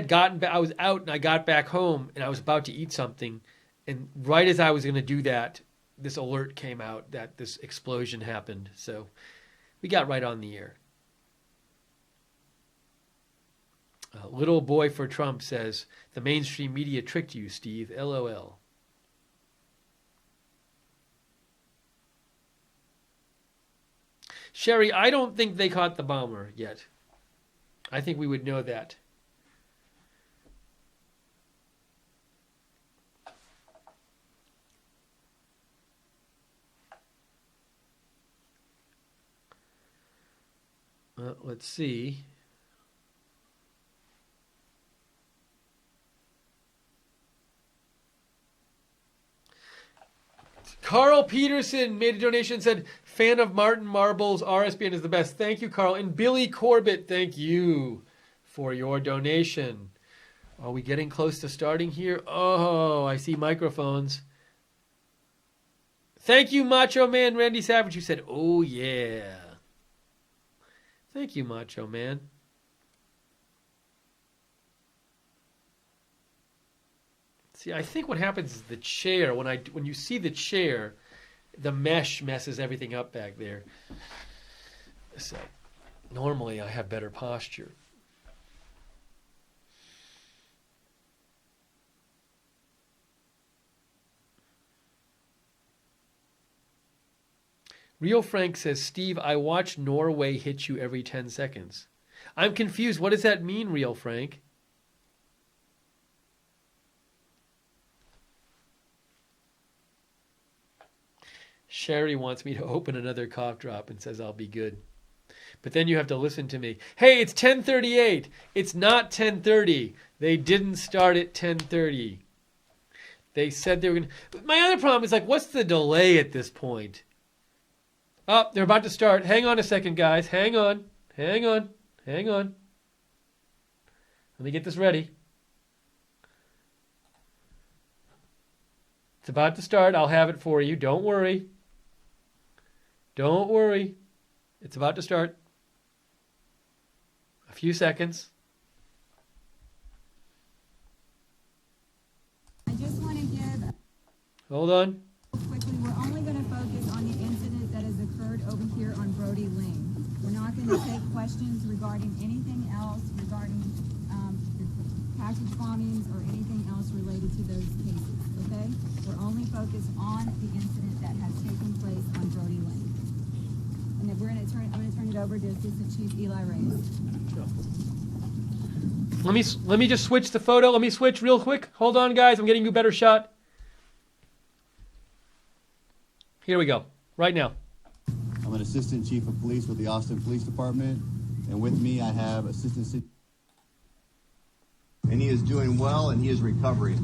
was out and I got back home and I was about to eat something. And right as I was going to do that, this alert came out that this explosion happened. So we got right on the air. Little boy for Trump says, the mainstream media tricked you, Steve. LOL. Sherry, I don't think they caught the bomber yet. I think we would know that. Let's see. Carl Peterson made a donation and said, fan of Martin Marble's RSBN is the best. Thank you, Carl. And Billy Corbett, thank you for your donation. Are we getting close to starting here? Oh, I see microphones. Thank you, Macho Man Randy Savage, who said, oh, yeah. Thank you, Macho Man. See, I think what happens is the chair, when you see the chair, the mesh messes everything up back there. So normally I have better posture. Real Frank says, Steve, I watch Norway hit you every 10 seconds. I'm confused. What does that mean, Real Frank? Sherry wants me to open another cough drop and says I'll be good. But then you have to listen to me. Hey, it's 10:38. It's not 10:30. They didn't start at 10:30. They said they were going to... My other problem is, what's the delay at this point? Oh, they're about to start. Hang on a second, guys. Hang on. Let me get this ready. It's about to start. I'll have it for you. Don't worry. It's about to start. A few seconds. I just want to give... Hold on. Quickly, we're only going to focus on the incident that has occurred over here on Brody Lane. We're not going to take questions regarding anything else, regarding the package bombings or anything else related to those cases, okay? We're only focused on the incident that has taken place on Brody Lane. And then I'm going to turn it over to Assistant Chief Eli Reyes. Let me just switch the photo. Let me switch real quick. Hold on, guys. I'm getting you a better shot. Here we go. Right now. I'm an Assistant Chief of Police with the Austin Police Department, and with me I have Assistant City. And he is doing well, and he is recovering.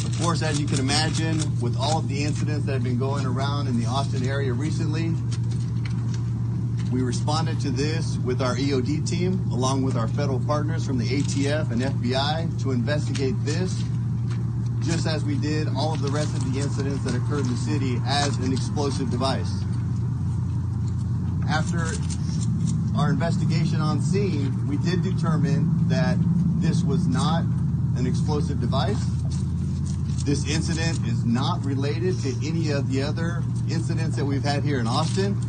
Of course, as you can imagine, with all of the incidents that have been going around in the Austin area recently, we responded to this with our EOD team, along with our federal partners from the ATF and FBI, to investigate this, just as we did all of the rest of the incidents that occurred in the city as an explosive device. After our investigation on scene, we did determine that this was not an explosive device. This incident is not related to any of the other incidents that we've had here in Austin.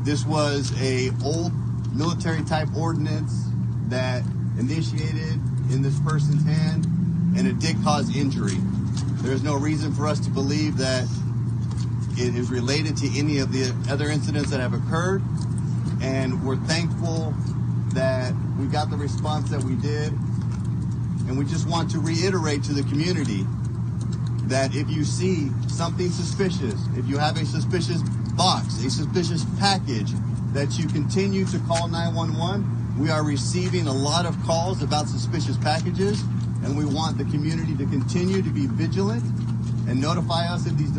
This was a old military type ordinance that initiated in this person's hand, and it did cause injury. There is no reason for us to believe that it is related to any of the other incidents that have occurred, and we're thankful that we got the response that we did. And we just want to reiterate to the community that if you see something suspicious, if you have a suspicious box, a suspicious package, that you continue to call 911. We are receiving a lot of calls about suspicious packages, and we want the community to continue to be vigilant and notify us of these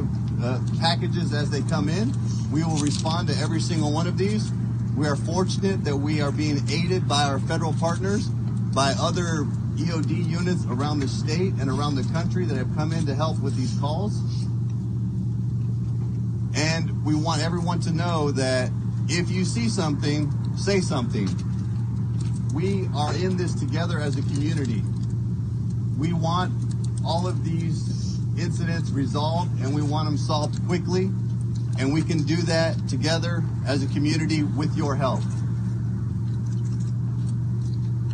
packages as they come in. We will respond to every single one of these. We are fortunate that we are being aided by our federal partners, by other EOD units around the state and around the country that have come in to help with these calls. And we want everyone to know that if you see something, say something. We are in this together as a community. We want all of these incidents resolved, and we want them solved quickly, and we can do that together as a community with your help.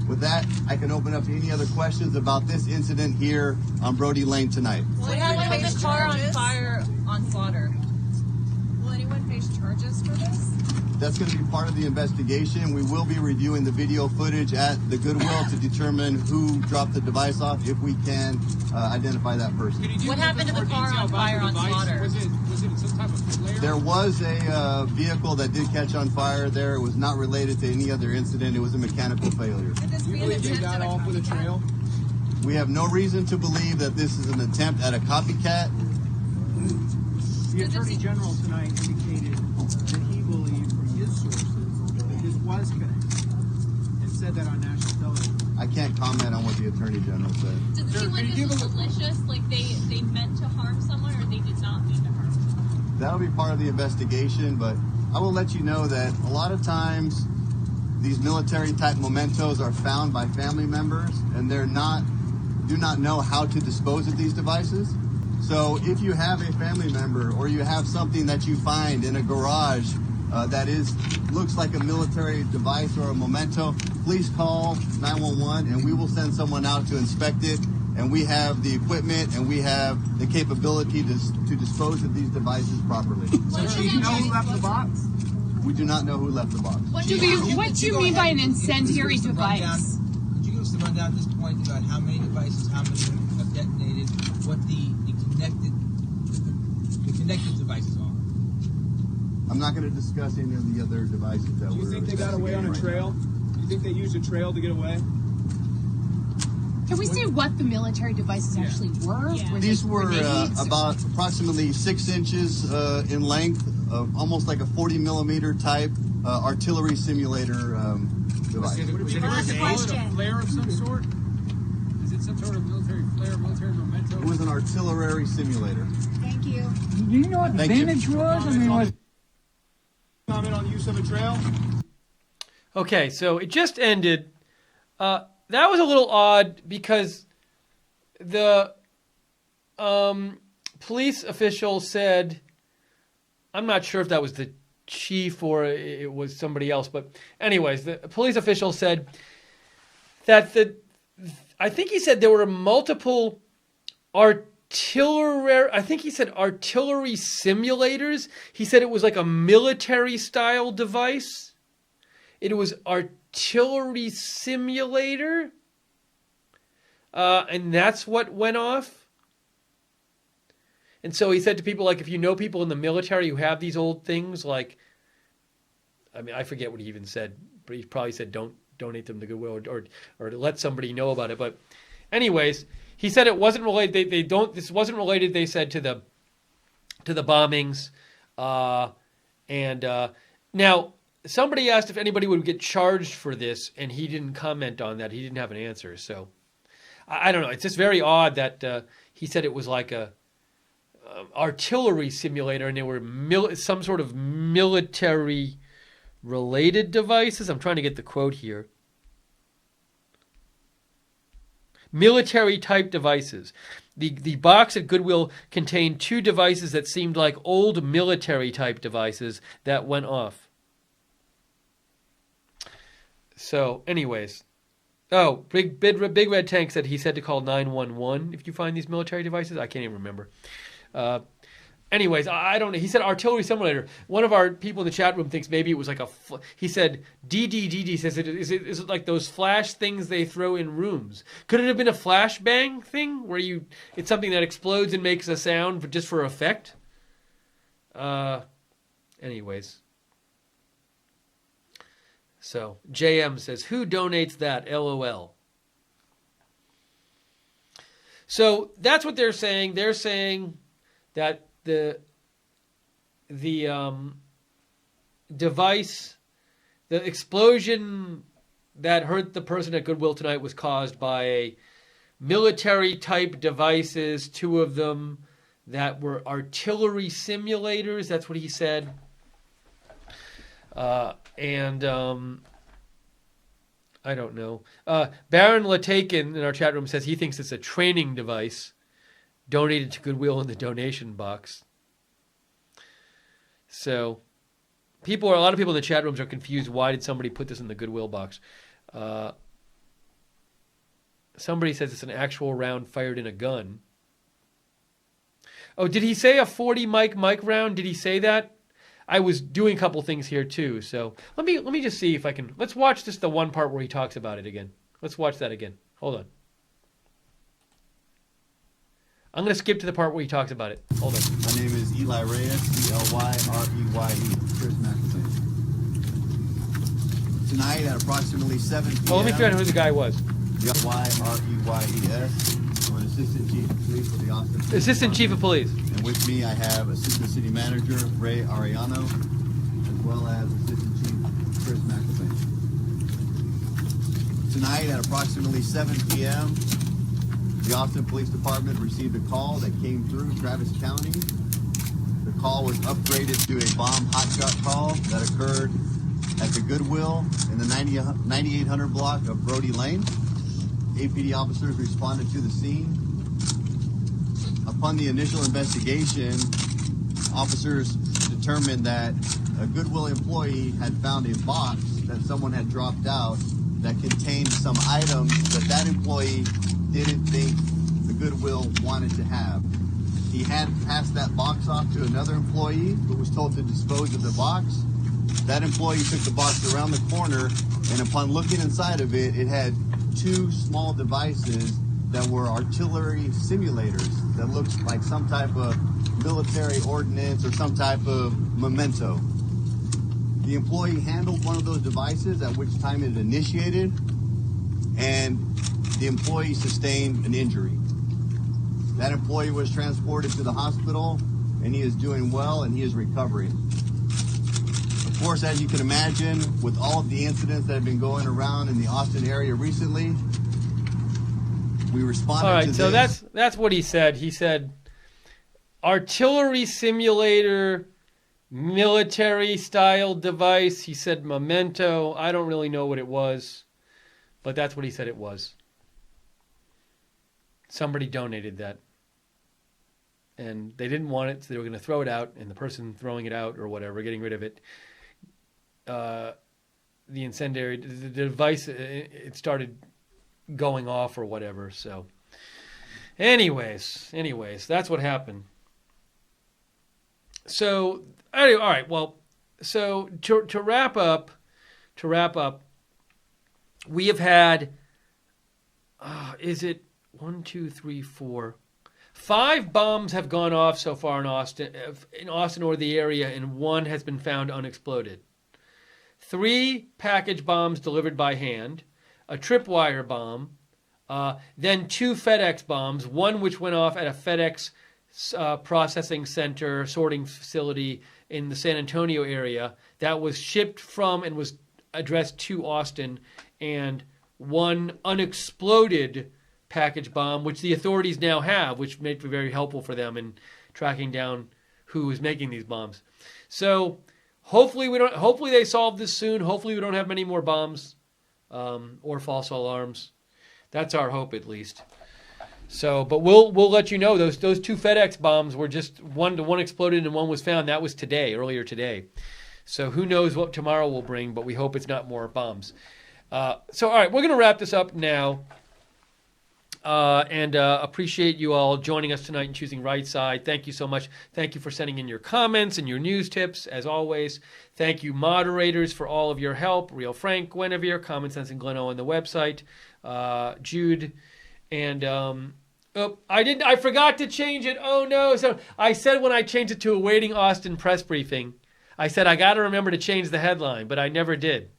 With that, I can open up to any other questions about this incident here on Brody Lane tonight. What happened with the car on fire on Slaughter? Will anyone face charges for this? That's going to be part of the investigation. We will be reviewing the video footage at the Goodwill to determine who dropped the device off, if we can identify that person. What happened to the car on fire on Slaughter? Was it some type of flare? There was a vehicle that did catch on fire there. It was not related to any other incident. It was a mechanical failure. Could this Do you be an believe they attempt got at a off with a copycat? trail? We have no reason to believe that this is an attempt at a copycat. The Attorney General tonight indicated that he believed from his sources that this was connected and said that on national television. I can't comment on what the Attorney General said. Does it seem like this was malicious? Like they meant to harm someone or they did not mean to harm someone? That'll be part of the investigation, but I will let you know that a lot of times these military type mementos are found by family members, and do not know how to dispose of these devices. So if you have a family member or you have something that you find in a garage that looks like a military device or a memento, please call 911 and we will send someone out to inspect it. And we have the equipment and we have the capability to dispose of these devices properly. When Do you know who left the box? We do not know who left the box. When What do you mean by an incendiary device? Could you give us the rundown at this point about how many devices, how many have detonated, what the connected devices are? I'm not going to discuss any of the other devices that Do you we're think they got away on a investigating right trail? Do you think they used a trail to get away? Can we say what the military devices actually were? Yeah. Were These they were grenades? about approximately 6 inches in length, almost like a 40 millimeter type artillery simulator device. Was it a flare of some sort? Is it some sort of military flare, military memento? It was an artillery simulator. Thank you. Do you know what the Thank you. damage was? I mean, was comment on the use of a trail? Okay, so it just ended. That was a little odd because the police official said, I'm not sure if that was the chief or it was somebody else, but anyways, the police official said that I think he said there were multiple artillery simulators. He said it was like a military style device. It was artillery simulator. And that's what went off. And so he said to people, like, if you know people in the military who have these old things, like, I mean, I forget what he even said, but he probably said don't donate them to Goodwill or to let somebody know about it. But anyways, he said it wasn't related. This wasn't related, they said, to the bombings. Now, somebody asked if anybody would get charged for this, and he didn't comment on that. He didn't have an answer. So I don't know. It's just very odd that he said it was like a artillery simulator, and they were some sort of military related devices. I'm trying to get the quote here. Military type devices. The box at Goodwill contained 2 devices that seemed like old military type devices that went off. So, anyways. Oh, Big Red Tank said he said to call 911 if you find these military devices. I can't even remember. Anyways, I don't know. He said artillery simulator. One of our people in the chat room thinks maybe it was like he said DDDD says is it like those flash things they throw in rooms? Could it have been a flashbang thing where it's something that explodes and makes a sound just for effect? Anyways. So JM says, who donates that? LOL. So that's what they're saying. They're saying that the device, the explosion that hurt the person at Goodwill tonight was caused by military type devices, 2 of them that were artillery simulators. That's what he said. And I don't know. Baron Latakin in our chat room says he thinks it's a training device donated to Goodwill in the donation box. So a lot of people in the chat rooms are confused. Why did somebody put this in the Goodwill box? Somebody says it's an actual round fired in a gun. Oh, did he say a 40 mic round? Did he say that? I was doing a couple things here too. So let me just see if I can. Let's watch just the one part where he talks about it again. Let's watch that again. Hold on. I'm going to skip to the part where he talks about it. Hold on. My name is Eli Reyes, E-L-Y-R-E-Y-E, Chris McElvain. Tonight at approximately 7 p.m. Oh, let me figure out who the guy was. Y-R-E-Y-E-S. I'm an Assistant Chief of Police for the Austin Police Assistant Chief of Police. And with me I have Assistant City Manager Ray Ariano, as well as Assistant Chief Chris McElvain. Tonight at approximately 7 p.m., the Austin Police Department received a call that came through Travis County. The call was upgraded to a bomb hotshot call that occurred at the Goodwill in the 9800 block of Brody Lane. APD officers responded to the scene. Upon the initial investigation, officers determined that a Goodwill employee had found a box that someone had dropped out that contained some items that employee didn't think the Goodwill wanted to have. He had passed that box off to another employee who was told to dispose of the box. That employee took the box around the corner, and upon looking inside of it, it had two small devices that were artillery simulators that looked like some type of military ordnance or some type of memento. The employee handled one of those devices, at which time it initiated, and the employee sustained an injury. That employee was transported to the hospital, and he is doing well, and he is recovering. Of course, as you can imagine, with all of the incidents that have been going around in the Austin area recently, we responded to this. All right, so that's what he said. He said artillery simulator, military-style device. He said memento. I don't really know what it was, but that's what he said it was. Somebody donated that. And they didn't want it, so they were going to throw it out, and the person throwing it out or whatever, getting rid of it, the incendiary, the device, it started going off or whatever. So anyways, that's what happened. So, anyway, all right, well, so to wrap up, we have had, is it 1, 2, 3, 4, 5 bombs have gone off so far in Austin or the area, and 1 has been found unexploded. 3 package bombs delivered by hand, a tripwire bomb, then 2 FedEx bombs, one which went off at a FedEx processing center, sorting facility in the San Antonio area that was shipped from and was addressed to Austin, and 1 unexploded package bomb, which the authorities now have, which may be very helpful for them in tracking down who is making these bombs. So hopefully they solve this soon. Hopefully we don't have many more bombs or false alarms. That's our hope, at least. So, but we'll let you know. Those 2 FedEx bombs were just one exploded and 1 was found. That was earlier today. So who knows what tomorrow will bring, but we hope it's not more bombs. So all right, we're going to wrap this up now. And appreciate you all joining us tonight and choosing Right Side. Thank you so much. Thank you for sending in your comments and your news tips, as always. Thank you, moderators, for all of your help. Real Frank, Guinevere, Common Sense, and Gleno on the website. Jude, and I forgot to change it. Oh no! So I said when I changed it to awaiting Austin press briefing, I said I got to remember to change the headline, but I never did.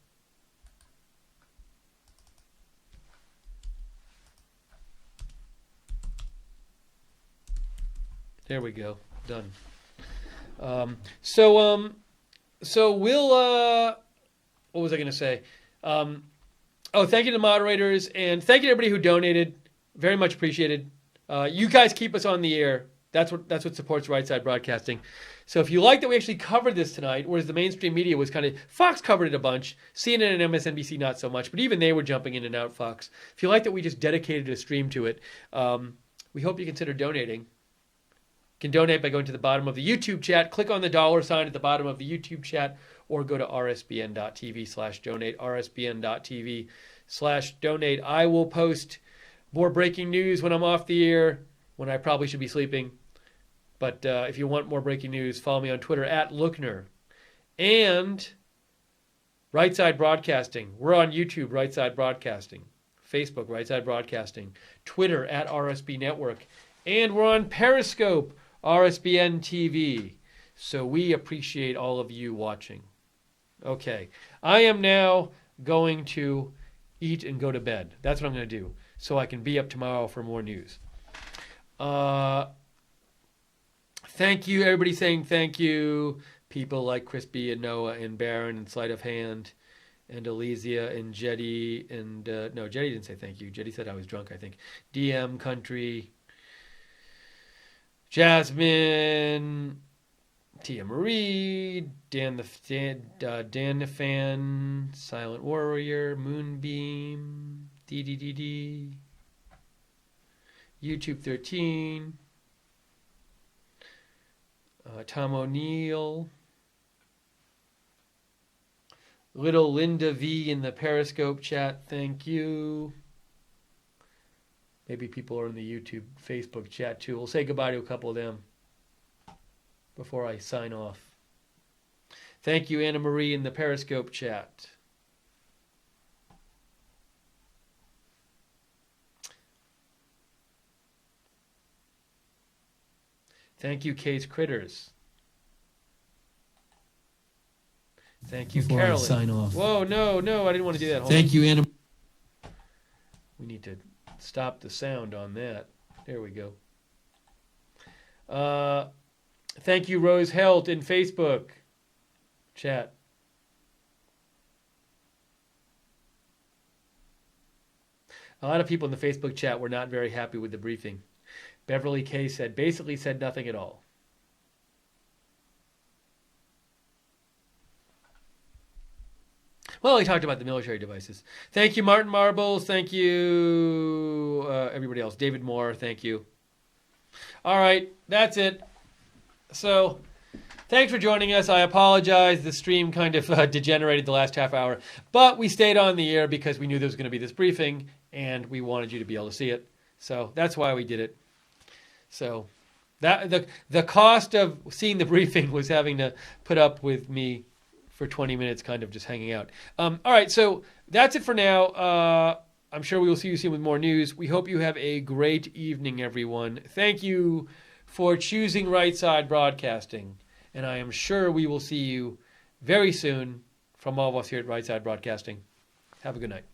There we go. Done. So we'll, what was I going to say? Thank you to the moderators, and thank you to everybody who donated. Very much appreciated. You guys keep us on the air. That's what supports Right Side Broadcasting. So if you like that we actually covered this tonight, whereas the mainstream media was kind of, Fox covered it a bunch, CNN and MSNBC not so much, but even they were jumping in and out, Fox. If you like that we just dedicated a stream to it, we hope you consider donating. You can donate by going to the bottom of the YouTube chat, click on the $ sign at the bottom of the YouTube chat, or go to rsbn.tv/donate, rsbn.tv/donate. I will post more breaking news when I'm off the air, when I probably should be sleeping. But if you want more breaking news, follow me on Twitter at Lookner. And Right Side Broadcasting. We're on YouTube, Right Side Broadcasting. Facebook, Right Side Broadcasting. Twitter at RSB Network. And we're on Periscope, RSBN TV. So we appreciate all of you watching. Okay. I am now going to eat and go to bed. That's what I'm going to do, so I can be up tomorrow for more news. Thank you, everybody saying thank you. People like Crispy and Noah and Baron and Sleight of Hand and Elysia and Jetty and no, Jetty didn't say thank you. Jetty said I was drunk, I think. DM Country, Jasmine, Tia Marie, Dan the Fan, Silent Warrior, Moonbeam, DDDD, YouTube 13. Tom O'Neill, Little Linda V in the Periscope chat, thank you. Maybe people are in the YouTube, Facebook chat too. We'll say goodbye to a couple of them before I sign off. Thank you, Anna Marie in the Periscope chat. Thank you, Case Critters. Thank you, Carolyn. Sign off. Whoa, no, I didn't want to do that. Thank you, Anna. We need to stop the sound on that. There we go. Thank you, Rose Helt in Facebook chat. A lot of people in the Facebook chat were not very happy with the briefing. Beverly K basically said nothing at all. Well, he talked about the military devices. Thank you, Martin Marbles. Thank you, everybody else. David Moore, thank you. All right, that's it. So, thanks for joining us. I apologize. The stream kind of degenerated the last half hour. But we stayed on the air because we knew there was going to be this briefing, and we wanted you to be able to see it. So, that's why we did it. So that the cost of seeing the briefing was having to put up with me for 20 minutes kind of just hanging out. All right, so that's it for now. I'm sure we will see you soon with more news. We hope you have a great evening, everyone. Thank you for choosing Right Side Broadcasting. And I am sure we will see you very soon from all of us here at Right Side Broadcasting. Have a good night.